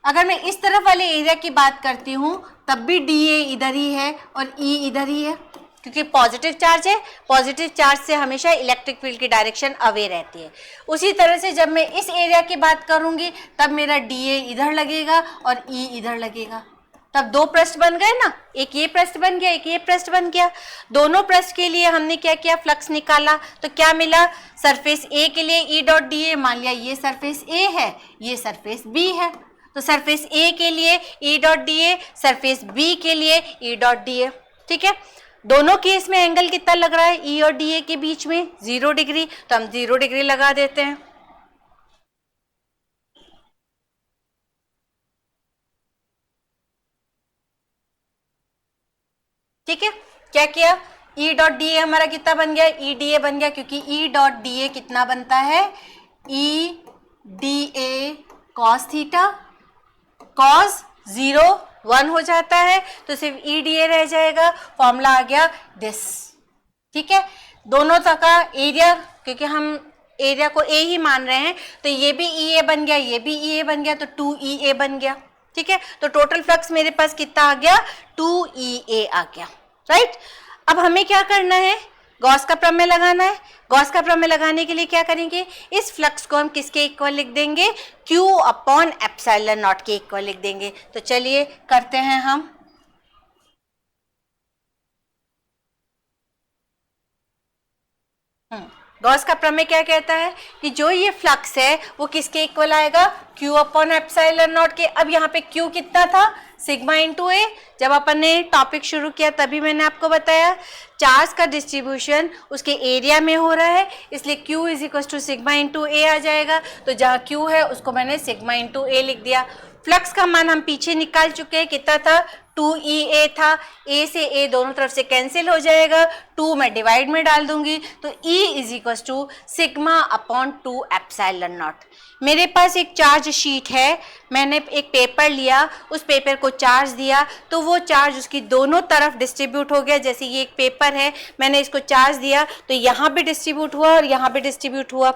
अगर मैं इस तरफ वाले एरिया की बात करती हूँ तब भी DA इधर ही है और E इधर ही है, क्योंकि पॉजिटिव चार्ज है। पॉजिटिव चार्ज से हमेशा इलेक्ट्रिक फील्ड की डायरेक्शन अवे रहती है। उसी तरह से जब मैं इस एरिया की बात करूँगी तब मेरा DA इधर लगेगा और E इधर लगेगा। तब दो पृष्ठ बन गए ना, एक ये पृष्ठ बन गया, एक ये पृष्ठ बन गया। दोनों पृष्ठ के लिए हमने क्या किया, फ्लक्स निकाला। तो क्या मिला, सरफेस A के लिए E डॉट DA, मान लिया ये सरफेस A है, ये सरफेस B है, तो सरफेस A के लिए E dot DA, surface B के लिए E डॉट DA। ठीक है, दोनों केस में एंगल कितना लग रहा है, E और DA के बीच में 0 डिग्री, तो हम 0 डिग्री लगा देते हैं। ठीक है, क्या किया, E डॉट DA हमारा कितना बन गया, EDA बन गया, क्योंकि E डॉट DA कितना बनता है, EDA cos थीटा, cos 0 1 हो जाता है, तो सिर्फ EDA रह जाएगा। फॉर्मूला आ गया दिस। ठीक है, दोनों तक का एरिया, क्योंकि हम एरिया को A ही मान रहे हैं, तो ये भी EA बन गया, ये भी EA बन गया, तो 2EA बन गया। ठीक है, तो टोटल फ्लक्स मेरे पास कितना आ गया, 2EA आ गया। राइट, अब हमें क्या करना है, गॉस का प्रमेय लगाना है। गॉस का प्रमेय लगाने के लिए क्या करेंगे, इस फ्लक्स को हम किसके इक्वल लिख देंगे, Q अपॉन एप्सिलॉन नॉट के इक्वल लिख देंगे। तो चलिए करते हैं हम। गॉस का प्रमेय क्या कहता है कि जो ये फ्लक्स है वो किसके इक्वल आएगा, Q अपॉन एप्सिलॉन नॉट के। अब यहाँ पे Q कितना था, सिग्मा इंटू ए। जब अपन ने टॉपिक शुरू किया तभी मैंने आपको बताया चार्ज का डिस्ट्रीब्यूशन उसके एरिया में हो रहा है, इसलिए Q is equal to sigma into A आ जाएगा। तो जहाँ Q है उसको मैंने सिग्मा इंटू ए लिख दिया। फ्लक्स का मान हम पीछे निकाल चुके हैं, कितना था, 2EA था। ए से ए दोनों तरफ से कैंसिल हो जाएगा, 2 मैं डिवाइड में डाल दूंगी, तो E is equal to sigma upon 2 epsilon naught. मेरे पास एक चार्ज शीट है, मैंने एक पेपर लिया, उस पेपर को चार्ज दिया, तो वो चार्ज उसकी दोनों तरफ डिस्ट्रीब्यूट हो गया। जैसे ये एक पेपर है, मैंने इसको चार्ज दिया तो यहाँ भी डिस्ट्रीब्यूट हुआ और यहाँ भी डिस्ट्रीब्यूट हुआ।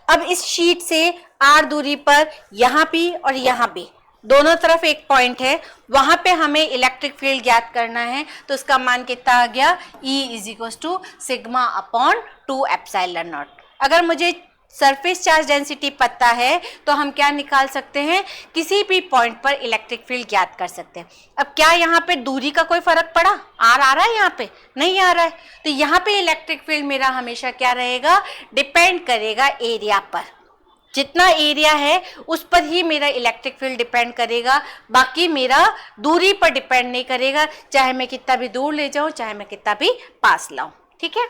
अब इस शीट से R दूरी पर यहाँ भी और यहाँ भी दोनों तरफ एक पॉइंट है, वहां पे हमें इलेक्ट्रिक फील्ड ज्ञात करना है। तो उसका मान कितना आ गया, E is equal to sigma upon 2 epsilon naught. अगर मुझे सरफेस चार्ज डेंसिटी पता है तो हम क्या निकाल सकते हैं, किसी भी पॉइंट पर इलेक्ट्रिक फील्ड ज्ञात कर सकते हैं। अब क्या यहाँ पे दूरी का कोई फर्क पड़ा, R आ रहा है यहाँ पे, नहीं आ रहा है, तो यहाँ पे इलेक्ट्रिक फील्ड मेरा हमेशा क्या रहेगा, डिपेंड करेगा एरिया पर। जितना एरिया है उस पर ही मेरा इलेक्ट्रिक फील्ड डिपेंड करेगा, बाकी मेरा दूरी पर डिपेंड नहीं करेगा, चाहे मैं कितना भी दूर ले जाऊं, चाहे मैं कितना भी पास लाऊं। ठीक है,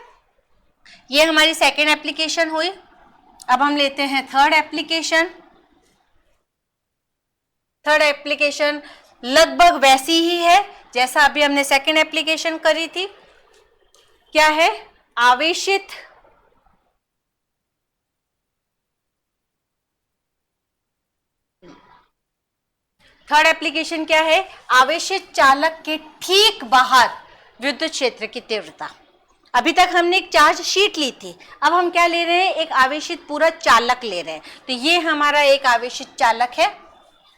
ये हमारी सेकेंड एप्लीकेशन हुई। अब हम लेते हैं थर्ड एप्लीकेशन। थर्ड एप्लीकेशन लगभग वैसी ही है जैसा अभी हमने सेकेंड एप्लीकेशन करी थी। क्या है, आवेशित थर्ड एप्लीकेशन क्या है, आवेशित चालक के ठीक बाहर विद्युत क्षेत्र की तीव्रता। अभी तक हमने एक चार्ज शीट ली थी, अब हम क्या ले रहे हैं, एक आवेशित पूरा चालक ले रहे हैं। तो ये हमारा एक आवेशित चालक है,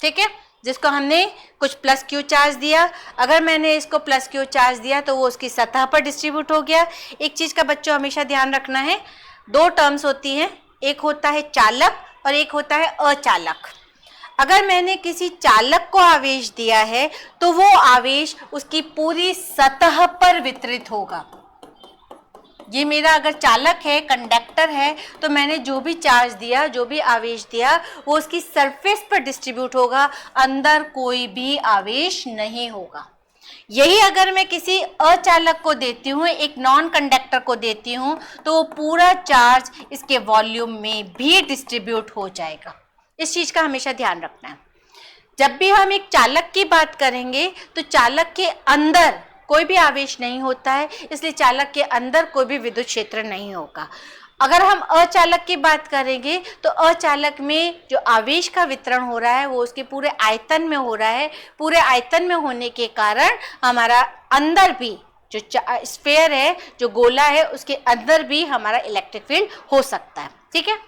ठीक है, जिसको हमने कुछ प्लस क्यू चार्ज दिया। अगर मैंने इसको प्लस क्यू चार्ज दिया तो वो उसकी सतह पर डिस्ट्रीब्यूट हो गया। एक चीज का बच्चों हमेशा ध्यान रखना है, दो टर्म्स होती हैं, एक होता है चालक और एक होता है अचालक। अगर मैंने किसी चालक को आवेश दिया है तो वो आवेश उसकी पूरी सतह पर वितरित होगा। ये मेरा अगर चालक है, कंडक्टर है, तो मैंने जो भी चार्ज दिया, जो भी आवेश दिया, वो उसकी सरफेस पर डिस्ट्रीब्यूट होगा, अंदर कोई भी आवेश नहीं होगा। यही अगर मैं किसी अचालक को देती हूँ, एक नॉन कंडक्टर को देती हूँ, तो वो पूरा चार्ज इसके वॉल्यूम में भी डिस्ट्रीब्यूट हो जाएगा। इस चीज का हमेशा ध्यान रखना है। जब भी हम एक चालक की बात करेंगे तो चालक के अंदर कोई भी आवेश नहीं होता है, इसलिए चालक के अंदर कोई भी विद्युत क्षेत्र नहीं होगा। अगर हम अचालक की बात करेंगे तो अचालक में जो आवेश का वितरण हो रहा है वो उसके पूरे आयतन में हो रहा है। पूरे आयतन में होने के कारण हमारा अंदर भी जो स्फीयर है, जो गोला है, उसके अंदर भी हमारा इलेक्ट्रिक फील्ड हो सकता है। ठीक है,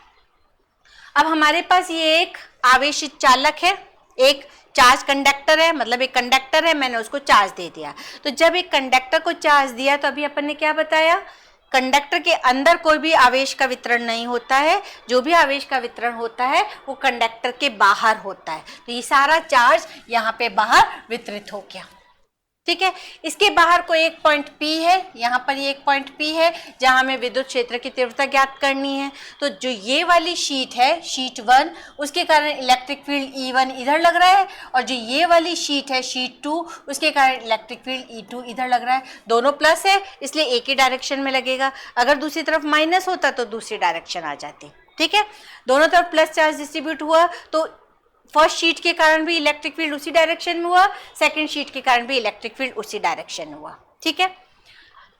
अब हमारे पास ये एक आवेशित चालक है, एक चार्ज कंडक्टर है, मतलब एक कंडक्टर है, मैंने उसको चार्ज दे दिया। तो जब एक कंडक्टर को चार्ज दिया तो अभी अपन ने क्या बताया, कंडक्टर के अंदर कोई भी आवेश का वितरण नहीं होता है, जो भी आवेश का वितरण होता है वो कंडक्टर के बाहर होता है। तो ये सारा चार्ज यहाँ पे बाहर वितरित हो गया। ठीक है, इसके बाहर कोई एक पॉइंट P है, यहाँ पर ये एक पॉइंट P है जहाँ हमें विद्युत क्षेत्र की तीव्रता ज्ञात करनी है। तो जो ये वाली शीट है, शीट 1, उसके कारण इलेक्ट्रिक फील्ड E1 इधर लग रहा है, और जो ये वाली शीट है, शीट 2, उसके कारण इलेक्ट्रिक फील्ड E2 इधर लग रहा है। दोनों प्लस है इसलिए एक ही डायरेक्शन में लगेगा, अगर दूसरी तरफ माइनस होता तो दूसरी डायरेक्शन आ जाती। ठीक है, दोनों तरफ प्लस चार्ज डिस्ट्रीब्यूट हुआ तो फर्स्ट शीट के कारण भी इलेक्ट्रिक फील्ड उसी डायरेक्शन में हुआ, सेकंड शीट के कारण भी इलेक्ट्रिक फील्ड उसी डायरेक्शन में हुआ। ठीक है,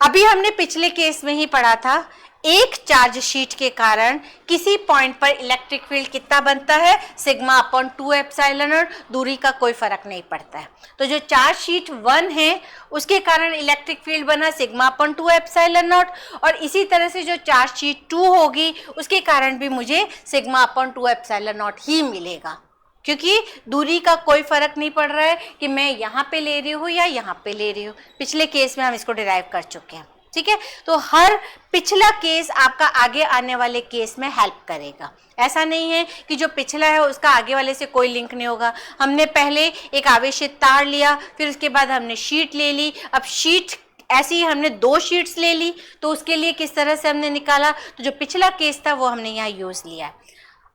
अभी हमने पिछले केस में ही पढ़ा था, एक चार्ज शीट के कारण किसी पॉइंट पर इलेक्ट्रिक फील्ड कितना बनता है, सिग्मा अपॉन 2 एप्सिलॉन नॉट, दूरी का कोई फर्क नहीं पड़ता है। तो जो चार्ज शीट 1 है उसके कारण इलेक्ट्रिक फील्ड बना सिग्मा अपॉन 2 एप्सिलॉन नॉट, और इसी तरह से जो चार्ज शीट 2 होगी उसके कारण भी मुझे सिग्मा अपॉन 2 एप्सिलॉन नॉट ही मिलेगा, क्योंकि दूरी का कोई फर्क नहीं पड़ रहा है कि मैं यहाँ पे ले रही हूँ या यहाँ पे ले रही हूँ। पिछले केस में हम इसको डिराइव कर चुके हैं। ठीक है, तो हर पिछला केस आपका आगे आने वाले केस में हेल्प करेगा। ऐसा नहीं है कि जो पिछला है उसका आगे वाले से कोई लिंक नहीं होगा। हमने पहले एक आवेशित तार लिया, फिर उसके बाद हमने शीट ले ली। अब शीट ऐसे ही हमने 2 शीट्स ले ली, तो उसके लिए किस तरह से हमने निकाला, तो जो पिछला केस था वो हमने यहाँ यूज लिया है।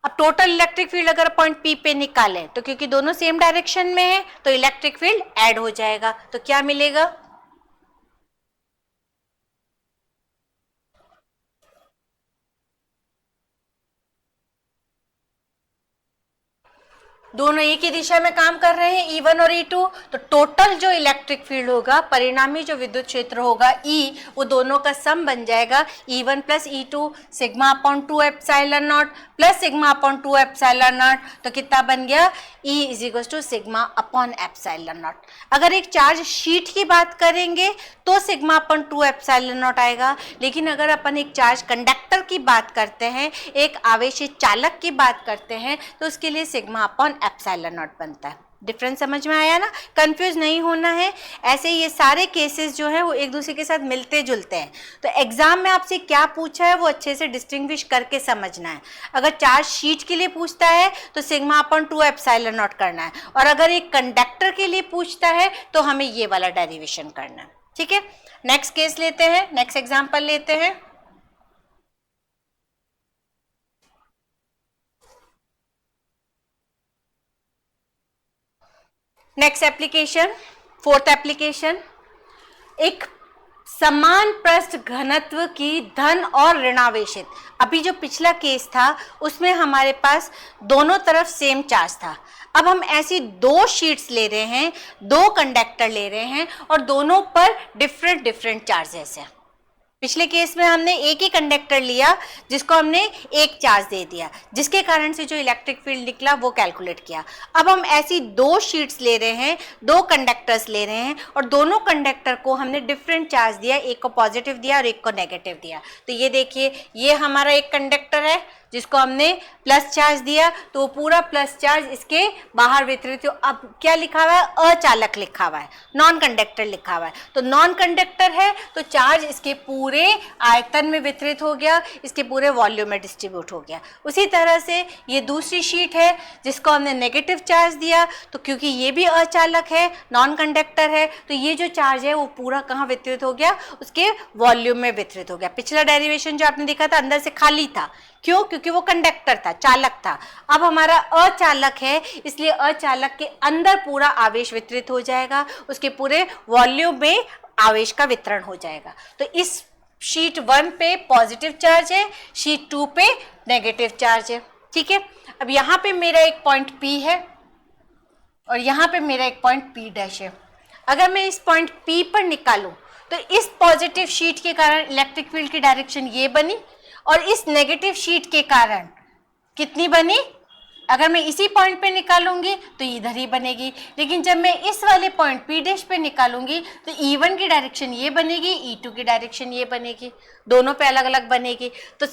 अब टोटल इलेक्ट्रिक फील्ड अगर पॉइंट P पे निकालें तो क्योंकि दोनों सेम डायरेक्शन में है तो इलेक्ट्रिक फील्ड ऐड हो जाएगा, तो क्या मिलेगा, दोनों एक ही दिशा में काम कर रहे हैं E1 और E2, तो टोटल जो इलेक्ट्रिक फील्ड होगा, परिणामी जो विद्युत क्षेत्र होगा E, वो दोनों का सम बन जाएगा E1 plus E2 sigma upon 2 epsilon naught plus sigma upon 2 epsilon naught, तो कितना बन गया E is equal to sigma upon epsilon naught. अगर एक चार्ज शीट की बात करेंगे तो सिग्मा अपॉन 2 एप्सिलॉन नॉट आएगा, लेकिन अगर अपन एक चार्ज कंडक्टर की बात करते हैं, एक आवेशित चालक की बात करते हैं, तो उसके लिए सिग्मा अपॉन एप्सिलॉन नॉट बनता है। डिफरेंस समझ में आया ना, कंफ्यूज नहीं होना है। ऐसे ये सारे केसेस जो है वो एक दूसरे के साथ मिलते जुलते हैं, तो एग्जाम में आपसे क्या पूछा है वो अच्छे से डिस्टिंग्विश करके समझना है। अगर चार्ज शीट के लिए पूछता है तो सिग्मा अपॉन 2 एप्सिलॉन नॉट करना है, और अगर एक कंडक्टर के लिए पूछता है तो हमें ये वाला डेरिवेशन करना है। ठीक है, नेक्स्ट केस लेते हैं, नेक्स्ट एग्जाम्पल लेते हैं। नेक्स्ट एप्लीकेशन, फोर्थ एप्लीकेशन, एक समान पृष्ठ घनत्व की धन और ऋणावेशित। अभी जो पिछला केस था उसमें हमारे पास दोनों तरफ सेम चार्ज था, अब हम ऐसी 2 शीट्स ले रहे हैं, 2 कंडक्टर ले रहे हैं और दोनों पर डिफरेंट चार्जेस हैं। पिछले केस में हमने एक ही कंडक्टर लिया जिसको हमने एक चार्ज दे दिया, जिसके कारण से जो इलेक्ट्रिक फील्ड निकला वो कैलकुलेट किया। अब हम ऐसी 2 शीट्स ले रहे हैं, 2 कंडक्टर्स ले रहे हैं और दोनों कंडक्टर को हमने डिफरेंट चार्ज दिया, एक को पॉजिटिव दिया और एक को नेगेटिव दिया। तो ये देखिए, ये हमारा एक कंडक्टर है जिसको हमने प्लस चार्ज दिया, तो वो पूरा प्लस चार्ज इसके बाहर वितरित हो। अब क्या लिखा हुआ है, अचालक लिखा हुआ है, नॉन कंडक्टर लिखा हुआ है, तो नॉन कंडक्टर है तो चार्ज इसके पूरे आयतन में वितरित हो गया, इसके पूरे वॉल्यूम में डिस्ट्रीब्यूट हो गया। उसी तरह से ये दूसरी शीट है जिसको हमने नेगेटिव चार्ज दिया, तो क्योंकि ये भी अचालक है, नॉन कंडक्टर है, तो ये जो चार्ज है वो पूरा कहाँ वितरित हो गया, उसके वॉल्यूम में वितरित हो गया। पिछला डेरिवेशन जो आपने देखा था अंदर से खाली था, क्यों, क्योंकि वो कंडक्टर था, चालक था। अब हमारा अचालक है, इसलिए अचालक के अंदर पूरा आवेश वितरित हो जाएगा, उसके पूरे वॉल्यूम में आवेश का वितरण हो जाएगा। तो इस शीट 1 पे पॉजिटिव चार्ज है, शीट 2 पे नेगेटिव चार्ज है। ठीक है, अब यहाँ पे मेरा एक पॉइंट P है और यहाँ पे मेरा एक पॉइंट P डैश है। अगर मैं इस पॉइंट P पर निकालूं तो इस पॉजिटिव शीट के कारण इलेक्ट्रिक फील्ड की डायरेक्शन ये बनी और इस नेगेटिव शीट के कारण कितनी बनी, अगर मैं इसी पॉइंट पे निकालूंगी तो इधर ही बनेगी, लेकिन जब मैं इस वाले पॉइंट P डैश पे निकालूंगी तो E1 की डायरेक्शन ये बनेगी, E2 की डायरेक्शन ये बनेगी, दोनों पे अलग अलग बनेगी। तो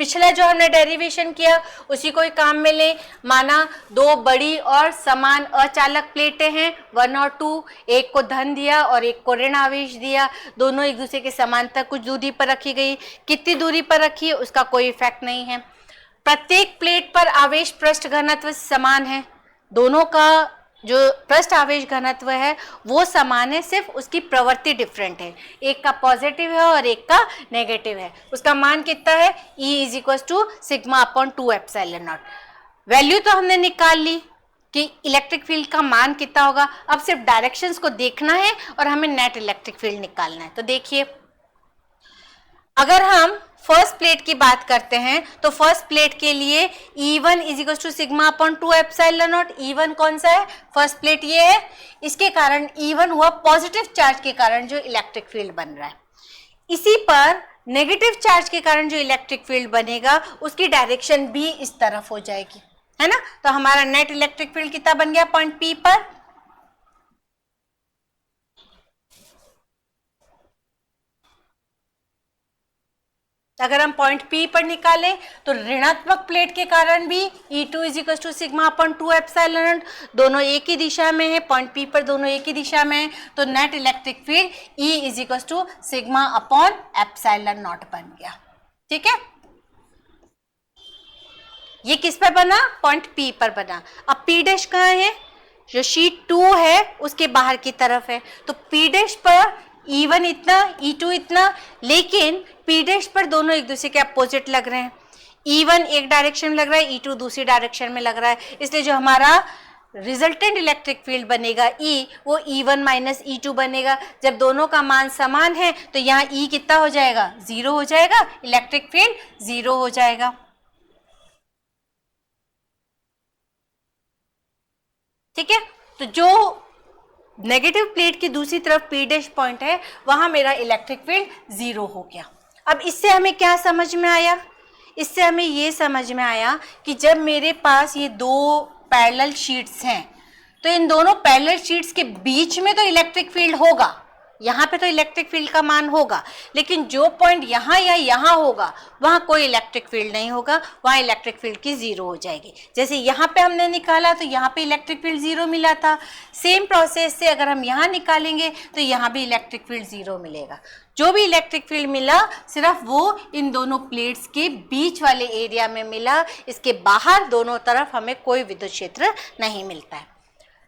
पिछला जो हमने डेरिवेशन किया उसी को ही काम में ले, माना 2 बड़ी और समान अचालक प्लेटें हैं 1 और 2, एक को धन दिया और एक को ऋण आवेश दिया, दोनों एक दूसरे के समांतर कुछ दूरी पर रखी गई। कितनी दूरी पर रखी है उसका कोई इफेक्ट नहीं है। प्रत्येक प्लेट पर आवेश पृष्ठ घनत्व समान है, दोनों का जो पृष्ठ आवेश घनत्व है वो समान है, सिर्फ उसकी प्रवृत्ति डिफरेंट है, एक का पॉजिटिव है और एक का नेगेटिव है। उसका मान कितना है, E is equal to sigma upon 2 epsilon naught. Value तो हमने निकाल ली कि इलेक्ट्रिक फील्ड का मान कितना होगा, अब सिर्फ डायरेक्शंस को देखना है और हमें नेट इलेक्ट्रिक फील्ड निकालना है। तो देखिए, अगर हम फर्स्ट प्लेट की बात करते हैं तो फर्स्ट प्लेट के लिए E1 is equal to sigma upon 2 epsilon naught. E1 कौन सा है, फर्स्ट प्लेट ये है, इसके कारण E1 हुआ पॉजिटिव चार्ज के कारण जो इलेक्ट्रिक फील्ड बन रहा है। इसी पर नेगेटिव चार्ज के कारण जो इलेक्ट्रिक फील्ड बनेगा उसकी डायरेक्शन भी इस तरफ हो जाएगी, है ना। तो हमारा नेट इलेक्ट्रिक फील्ड कितना बन गया पॉइंट P पर, अगर हम पॉइंट P पर निकालें तो ऋणात्मक प्लेट के कारण भी E2 is equal to sigma upon 2 epsilon naught, दोनों एक ही दिशा में है, पॉइंट P पर दोनों एक ही दिशा में है, तो net electric field E is equal to sigma upon epsilon naught बन गया। ठीक है, ये किस पर बना, पॉइंट P पर बना। अब P डैश कहाँ है, जो शीट 2 है उसके बाहर की तरफ है, तो P डैश पर E1 इतना, E2 इतना, लेकिन P डैश पर दोनों एक दूसरे के अपोजिट लग रहे हैं। E1 एक डायरेक्शन में लग रहा है, E2 दूसरी डायरेक्शन में लग रहा है, इसलिए जो हमारा रिजल्टेंट इलेक्ट्रिक फील्ड बनेगा E, वो E1 माइनस E2 बनेगा। जब दोनों का मान समान है तो यहाँ E कितना हो जाएगा, 0 हो जाएगा, इलेक्ट्रिक फील्ड 0 हो जाएगा। ठीक है, तो जो नेगेटिव प्लेट की दूसरी तरफ P डैश पॉइंट है वहां मेरा इलेक्ट्रिक फील्ड 0 हो गया। अब इससे हमें क्या समझ में आया, इससे हमें ये समझ में आया कि जब मेरे पास ये दो पैरेलल शीट्स हैं तो इन दोनों पैरेलल शीट्स के बीच में तो इलेक्ट्रिक फील्ड होगा, यहाँ पे तो इलेक्ट्रिक फील्ड का मान होगा, लेकिन जो पॉइंट यहाँ या यहाँ होगा वहाँ कोई इलेक्ट्रिक फील्ड नहीं होगा, वहाँ इलेक्ट्रिक फील्ड की 0 हो जाएगी। जैसे यहाँ पे हमने निकाला तो यहाँ पे इलेक्ट्रिक फील्ड 0 मिला था, सेम प्रोसेस से अगर हम यहाँ निकालेंगे तो यहाँ भी इलेक्ट्रिक फील्ड 0 मिलेगा। जो भी इलेक्ट्रिक फील्ड मिला सिर्फ वो इन दोनों प्लेट्स के बीच वाले एरिया में मिला, इसके बाहर दोनों तरफ हमें कोई विद्युत क्षेत्र नहीं मिलता है।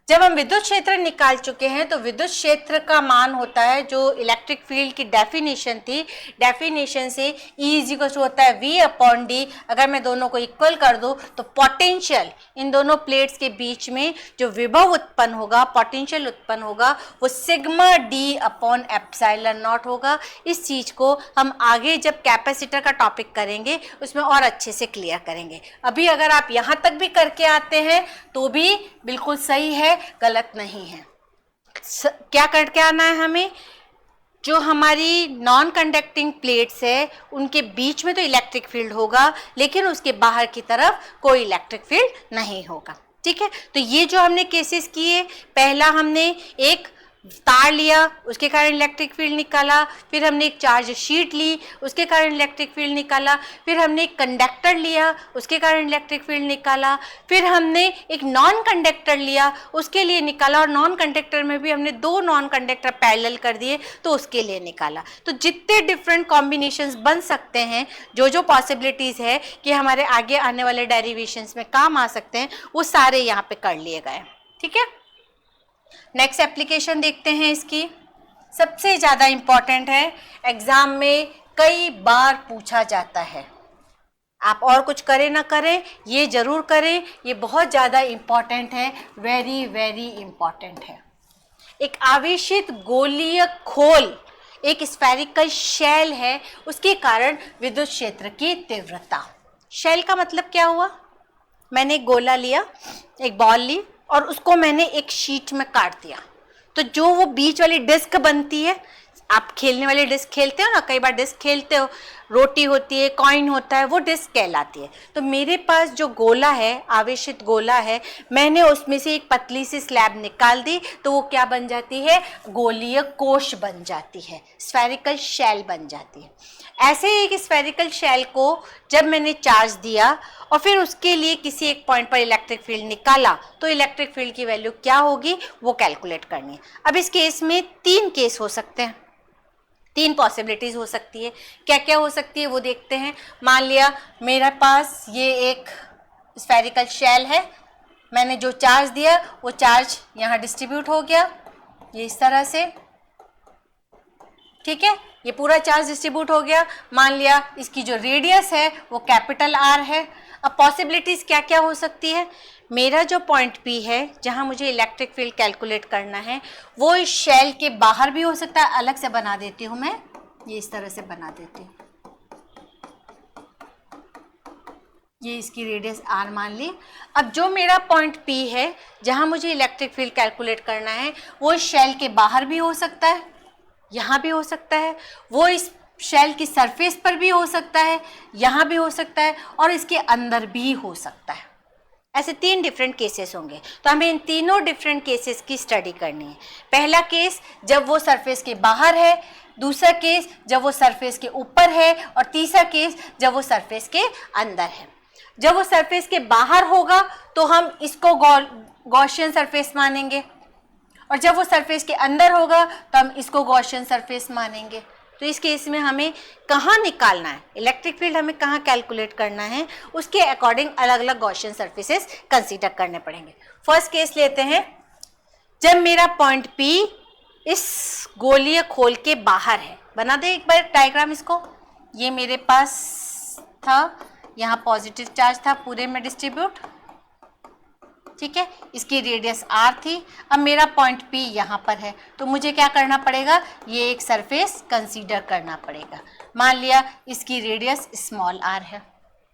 जब हम विद्युत क्षेत्र निकाल चुके हैं तो विद्युत क्षेत्र का मान होता है, जो इलेक्ट्रिक फील्ड की डेफिनेशन थी, डेफिनेशन से E इक्वल होता है V अपॉन डी। अगर मैं दोनों को इक्वल कर दूं तो पोटेंशियल इन दोनों प्लेट्स के बीच में जो विभव उत्पन्न होगा, पोटेंशियल उत्पन्न होगा, वो sigma D upon epsilon not होगा। इस चीज को हम आगे जब कैपेसिटर का टॉपिक करेंगे उसमें और अच्छे से क्लियर करेंगे। अभी अगर आप यहाँ तक भी करके आते हैं तो भी बिल्कुल सही है, गलत नहीं है। क्या करके आना है हमें, जो हमारी नॉन कंडक्टिंग प्लेट्स है उनके बीच में तो इलेक्ट्रिक फील्ड होगा, लेकिन उसके बाहर की तरफ कोई इलेक्ट्रिक फील्ड नहीं होगा। ठीक है, तो ये जो हमने केसेस किए, पहला हमने एक तार लिया, उसके कारण इलेक्ट्रिक फील्ड निकाला, फिर हमने एक चार्ज शीट ली, उसके कारण इलेक्ट्रिक फील्ड निकाला, फिर हमने एक कंडक्टर लिया, उसके कारण इलेक्ट्रिक फील्ड निकाला, फिर हमने एक नॉन कंडक्टर लिया, उसके लिए निकाला, और नॉन कंडक्टर में भी हमने दो नॉन कंडक्टर पैरेलल कर दिए तो उसके लिए निकाला। तो जितने डिफरेंट कॉम्बिनेशंस बन सकते हैं, जो जो पॉसिबिलिटीज़ है कि हमारे आगे आने वाले डेरिवेशंस में काम आ सकते हैं, वो सारे यहाँ पे कर लिए गए। ठीक है, नेक्स्ट एप्लीकेशन देखते हैं इसकी। सबसे ज़्यादा इम्पॉर्टेंट है, एग्जाम में कई बार पूछा जाता है। आप और कुछ करें ना करें, ये जरूर करें, ये बहुत ज़्यादा इम्पॉर्टेंट है, वेरी वेरी इम्पॉर्टेंट है। एक आवेशित गोलीय खोल, एक स्फेरिकल शेल है, उसके कारण विद्युत क्षेत्र की तीव्रता। शेल का मतलब क्या हुआ, मैंने एक गोला लिया, एक बॉल ली और उसको मैंने एक शीट में काट दिया, तो जो वो बीच वाली डिस्क बनती है, आप खेलने वाली डिस्क खेलते हो ना, कई बार डिस्क खेलते हो, रोटी होती है, कॉइन होता है, वो डिस्क कहलाती है। तो मेरे पास जो गोला है, आवेशित गोला है, मैंने उसमें से एक पतली सी स्लैब निकाल दी, तो वो क्या बन जाती है, गोलीय कोश बन जाती है, स्फेरिकल शेल बन जाती है। ऐसे एक स्फेरिकल शेल को जब मैंने चार्ज दिया और फिर उसके लिए किसी एक पॉइंट पर इलेक्ट्रिक फील्ड निकाला, तो इलेक्ट्रिक फील्ड की वैल्यू क्या होगी वो कैलकुलेट करनी है। अब इस केस में 3 केस हो सकते हैं, 3 पॉसिबिलिटीज़ हो सकती है। क्या क्या हो सकती है वो देखते हैं। मान लिया मेरे पास ये एक स्फेरिकल शेल है, मैंने जो चार्ज दिया वो चार्ज यहाँ डिस्ट्रीब्यूट हो गया, ये इस तरह से। ठीक है, ये पूरा चार्ज डिस्ट्रीब्यूट हो गया। मान लिया इसकी जो रेडियस है वो कैपिटल R है। अब पॉसिबिलिटीज़ क्या क्या हो सकती है, मेरा जो पॉइंट P है जहाँ मुझे इलेक्ट्रिक फील्ड कैलकुलेट करना है, वो इस शेल के बाहर भी हो सकता है। अलग से बना देती हूँ मैं, ये इस तरह से बना देती हूँ, ये इसकी रेडियस R मान ली। अब जो मेरा पॉइंट P है जहाँ मुझे इलेक्ट्रिक फील्ड कैलकुलेट करना है, वो इस शेल के बाहर भी हो सकता है, यहाँ भी हो सकता है, वो इस शेल की सरफेस पर भी हो सकता है, यहाँ भी हो सकता है, और इसके अंदर भी हो सकता है। ऐसे 3 डिफरेंट केसेस होंगे, तो हमें इन तीनों डिफरेंट केसेस की स्टडी करनी है। पहला केस जब वो सरफेस के बाहर है, दूसरा केस जब वो सरफेस के ऊपर है, और तीसरा केस जब वो सरफेस के अंदर है। जब वो सरफेस के बाहर होगा तो हम इसको गॉसियन सरफेस मानेंगे, और जब वो सरफेस के अंदर होगा तो हम इसको गॉसियन सरफेस मानेंगे। तो इस केस में हमें कहाँ निकालना है, इलेक्ट्रिक फील्ड हमें कहाँ कैलकुलेट करना है, उसके अकॉर्डिंग अलग अलग गॉसियन सरफेसेस कंसीडर करने पड़ेंगे। फर्स्ट केस लेते हैं, जब मेरा पॉइंट P इस गोलीय खोल के बाहर है। बना दे एक बार डायग्राम इसको। ये मेरे पास था, यहाँ पॉजिटिव चार्ज था पूरे में डिस्ट्रीब्यूट, ठीक है, इसकी रेडियस r थी। अब मेरा पॉइंट P यहाँ पर है, तो मुझे क्या करना पड़ेगा, ये एक सरफेस कंसीडर करना पड़ेगा। मान लिया इसकी रेडियस स्मॉल r है,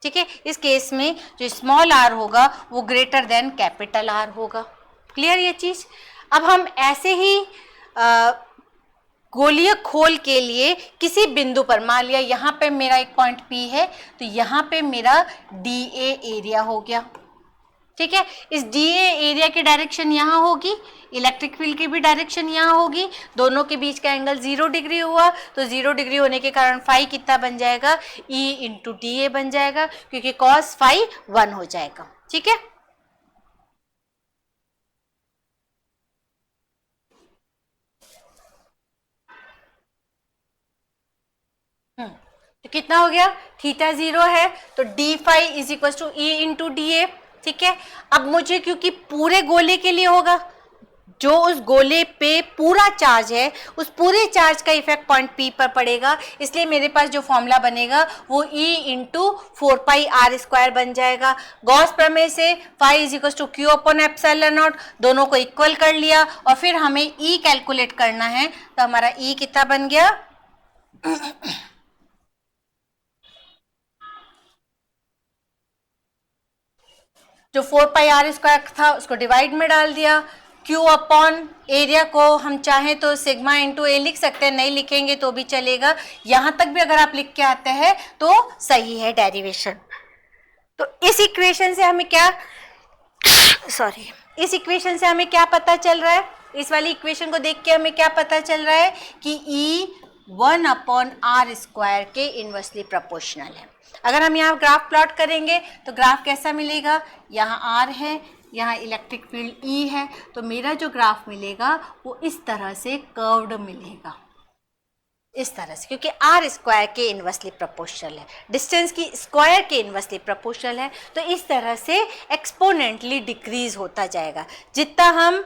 ठीक है। इस केस में जो स्मॉल r होगा वो ग्रेटर देन कैपिटल R होगा। क्लियर ये चीज़। अब हम ऐसे ही गोलीय खोल के लिए किसी बिंदु पर, मान लिया यहाँ पे मेरा एक पॉइंट P है, तो यहाँ पे मेरा DA एरिया हो गया, ठीक है। इस DA एरिया की डायरेक्शन यहाँ होगी, इलेक्ट्रिक फील्ड की भी डायरेक्शन यहाँ होगी, दोनों के बीच का एंगल 0 डिग्री हुआ, तो 0 डिग्री होने के कारण फाई कितना बन जाएगा, E इंटू DA बन जाएगा, क्योंकि कॉस फाई 1 हो जाएगा, ठीक है। तो कितना हो गया, थीटा 0 है तो d phi is equal to E into d A, ठीक है। अब मुझे क्योंकि पूरे गोले के लिए होगा, जो उस गोले पे पूरा चार्ज है, उस पूरे चार्ज का इफेक्ट पॉइंट P पर पड़ेगा, इसलिए मेरे पास जो फॉर्मूला बनेगा वो E इंटू 4πr² बन जाएगा। गॉस प्रमेय से phi is equal to Q upon epsilon naught, दोनों को इक्वल कर लिया और फिर हमें E कैलकुलेट करना है, तो हमारा E कितना बन गया जो 4πr² था उसको डिवाइड में डाल दिया, Q अपॉन एरिया को हम चाहें तो सिग्मा इंटू ए लिख सकते हैं, नहीं लिखेंगे तो भी चलेगा। यहाँ तक भी अगर आप लिख के आते हैं तो सही है डेरिवेशन। तो इस इक्वेशन से हमें क्या इस इक्वेशन से हमें क्या पता चल रहा है, इस वाली इक्वेशन को देख के हमें क्या पता चल रहा है कि E 1/r² के इनवर्सली प्रोपोर्शनल है। अगर हम यहाँ ग्राफ प्लॉट करेंगे तो ग्राफ कैसा मिलेगा, यहाँ R है, यहाँ इलेक्ट्रिक फील्ड E है, तो मेरा जो ग्राफ मिलेगा वो इस तरह से कर्व्ड मिलेगा, इस तरह से, क्योंकि r² के इनवर्सली प्रोपोर्शनल है, डिस्टेंस की स्क्वायर के इनवर्सली प्रोपोर्शनल है, तो इस तरह से एक्सपोनेंटली डिक्रीज होता जाएगा। जितना हम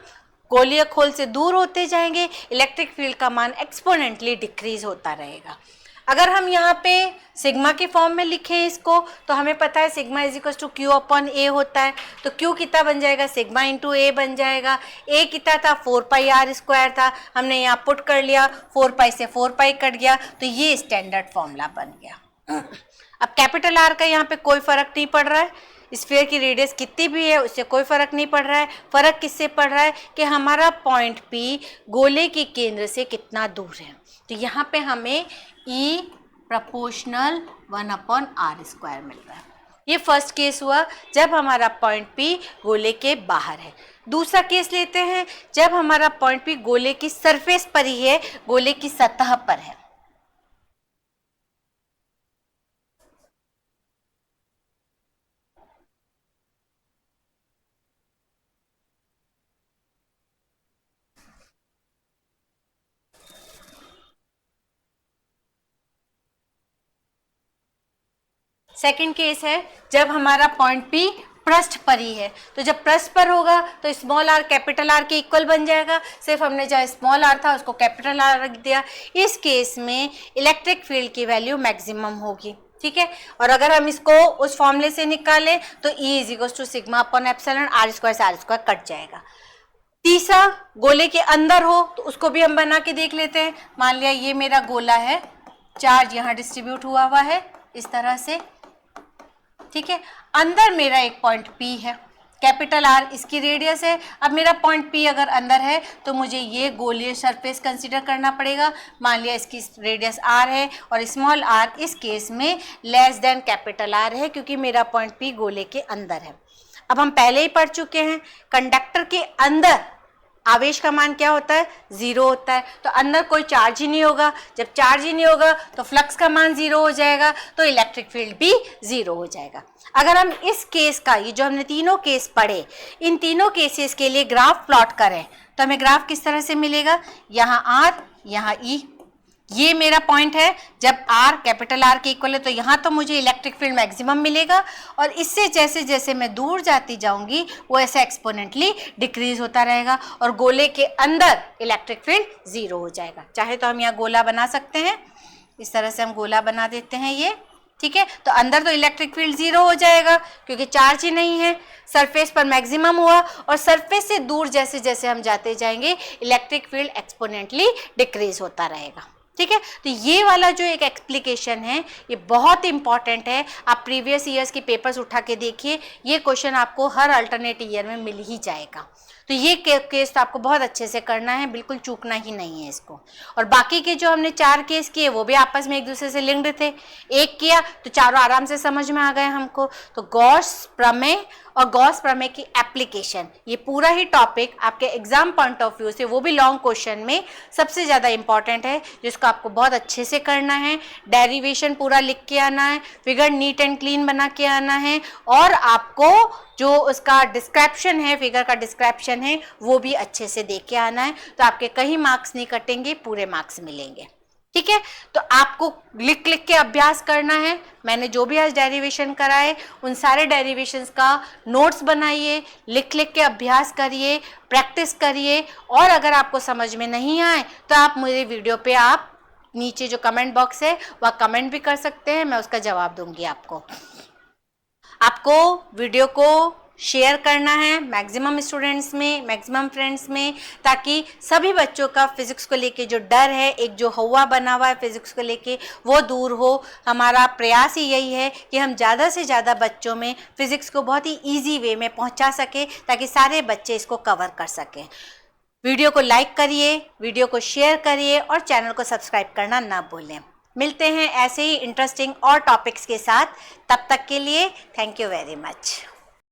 गोलीय खोल से दूर होते जाएंगे, इलेक्ट्रिक फील्ड का मान एक्सपोनेंटली डिक्रीज होता रहेगा। अगर हम यहाँ पे सिग्मा के फॉर्म में लिखें इसको, तो हमें पता है sigma is equal to Q upon A होता है, तो क्यू कितना बन जाएगा, सिग्मा इंटू ए बन जाएगा। ए कितना था, 4πr² था, हमने यहाँ पुट कर लिया, 4π से 4π कट गया, तो ये स्टैंडर्ड फॉर्मूला बन गया। अब कैपिटल आर का यहाँ पे कोई फर्क नहीं पड़ रहा है, स्फीयर की रेडियस कितनी भी है उससे कोई फर्क नहीं पड़ रहा है। फर्क किससे पड़ रहा है कि हमारा पॉइंट P गोले के केंद्र से कितना दूर है। तो यहाँ पे हमें E प्रोपोर्शनल 1/r² मिल रहा है। ये फर्स्ट केस हुआ जब हमारा पॉइंट P गोले के बाहर है। दूसरा केस लेते हैं जब हमारा पॉइंट P गोले की सरफेस पर ही है, गोले की सतह पर है। सेकंड केस है जब हमारा पॉइंट P पृष्ठ पर ही है, तो जब पृष्ठ पर होगा तो स्मॉल r कैपिटल R के इक्वल बन जाएगा। सिर्फ हमने जहाँ स्मॉल r था उसको कैपिटल R रख दिया। इस केस में इलेक्ट्रिक फील्ड की वैल्यू मैक्सिमम होगी, ठीक है। और अगर हम इसको उस फॉर्मूले से निकालें तो E is equal to sigma upon epsilon, r² से r² कट जाएगा। तीसरा गोले के अंदर हो तो उसको भी हम बना के देख लेते हैं। मान लिया ये मेरा गोला है, चार्ज यहाँ डिस्ट्रीब्यूट हुआ है इस तरह से, ठीक है। अंदर मेरा एक पॉइंट P है, कैपिटल R इसकी रेडियस है। अब मेरा पॉइंट P अगर अंदर है तो मुझे ये गोलीय सरफेस कंसीडर करना पड़ेगा। मान लिया इसकी रेडियस R है और स्मॉल r इस केस में लेस देन कैपिटल R है, क्योंकि मेरा पॉइंट P गोले के अंदर है। अब हम पहले ही पढ़ चुके हैं कंडक्टर के अंदर आवेश का मान क्या होता है, 0 होता है, तो अंदर कोई चार्ज ही नहीं होगा। जब चार्ज ही नहीं होगा तो फ्लक्स का मान 0 हो जाएगा, तो इलेक्ट्रिक फील्ड भी 0 हो जाएगा। अगर हम इस केस का, ये जो हमने तीनों केस पढ़े, इन तीनों केसेस के लिए ग्राफ प्लॉट करें तो हमें ग्राफ किस तरह से मिलेगा, यहाँ R यहाँ E, ये मेरा पॉइंट है, जब R कैपिटल R के इक्वल है तो यहाँ तो मुझे इलेक्ट्रिक फील्ड मैक्सिमम मिलेगा, और इससे जैसे जैसे मैं दूर जाती जाऊंगी वो ऐसे एक्सपोनेंटली डिक्रीज होता रहेगा, और गोले के अंदर इलेक्ट्रिक फील्ड 0 हो जाएगा। चाहे तो हम यहाँ गोला बना सकते हैं, इस तरह से हम गोला बना देते हैं ये, ठीक है। तो अंदर तो इलेक्ट्रिक फील्ड 0 हो जाएगा क्योंकि चार्ज ही नहीं है, सरफेस पर मैक्सिमम हुआ, और सरफेस से दूर जैसे जैसे हम जाते जाएंगे इलेक्ट्रिक फील्ड एक्सपोनेंटली डिक्रीज होता रहेगा, ठीक है। तो ये वाला जो एक एक्सप्लिकेशन है ये बहुत इंपॉर्टेंट है। आप प्रीवियस ईयर्स की पेपर्स उठा के देखिए, ये क्वेश्चन आपको हर अल्टरनेट ईयर में मिल ही जाएगा। तो ये केस तो आपको बहुत अच्छे से करना है, बिल्कुल चूकना ही नहीं है इसको। और बाकी के जो हमने 4 केस किए वो भी आपस में एक दूसरे से लिंक्ड थे, एक किया तो चारों आराम से समझ में आ गए हमको। तो गॉस प्रमेय और गॉस प्रमेय की एप्लीकेशन, ये पूरा ही टॉपिक आपके एग्जाम पॉइंट ऑफ व्यू से, वो भी लॉन्ग क्वेश्चन में, सबसे ज़्यादा इंपॉर्टेंट है, जिसको आपको बहुत अच्छे से करना है। डेरिवेशन पूरा लिख के आना है, फिगर नीट एंड क्लीन बना के आना है, और आपको जो उसका डिस्क्रिप्शन है, फिगर का डिस्क्रिप्शन है, वो भी अच्छे से देख के आना है। तो आपके कहीं मार्क्स नहीं कटेंगे, पूरे मार्क्स मिलेंगे, ठीक है। तो आपको लिख लिख के अभ्यास करना है। मैंने जो भी आज डेरिवेशन कराए उन सारे डेरिवेशंस का नोट्स बनाइए, लिख लिख के अभ्यास करिए, प्रैक्टिस करिए, और अगर आपको समझ में नहीं आए तो आप मेरे वीडियो पे आप नीचे जो कमेंट बॉक्स है वह कमेंट भी कर सकते हैं, मैं उसका जवाब दूंगी आपको। आपको वीडियो को शेयर करना है मैक्सिमम स्टूडेंट्स में, मैक्सिमम फ्रेंड्स में, ताकि सभी बच्चों का फिजिक्स को लेके जो डर है, एक जो हवा बना हुआ है फिजिक्स को लेके, वो दूर हो। हमारा प्रयास ही यही है कि हम ज़्यादा से ज़्यादा बच्चों में फिजिक्स को बहुत ही ईजी वे में पहुंचा सके, ताकि सारे बच्चे इसको कवर कर सकें। वीडियो को लाइक करिए, वीडियो को शेयर करिए, और चैनल को सब्सक्राइब करना ना भूलें। मिलते हैं ऐसे ही इंटरेस्टिंग और टॉपिक्स के साथ, तब तक के लिए थैंक यू वेरी मच।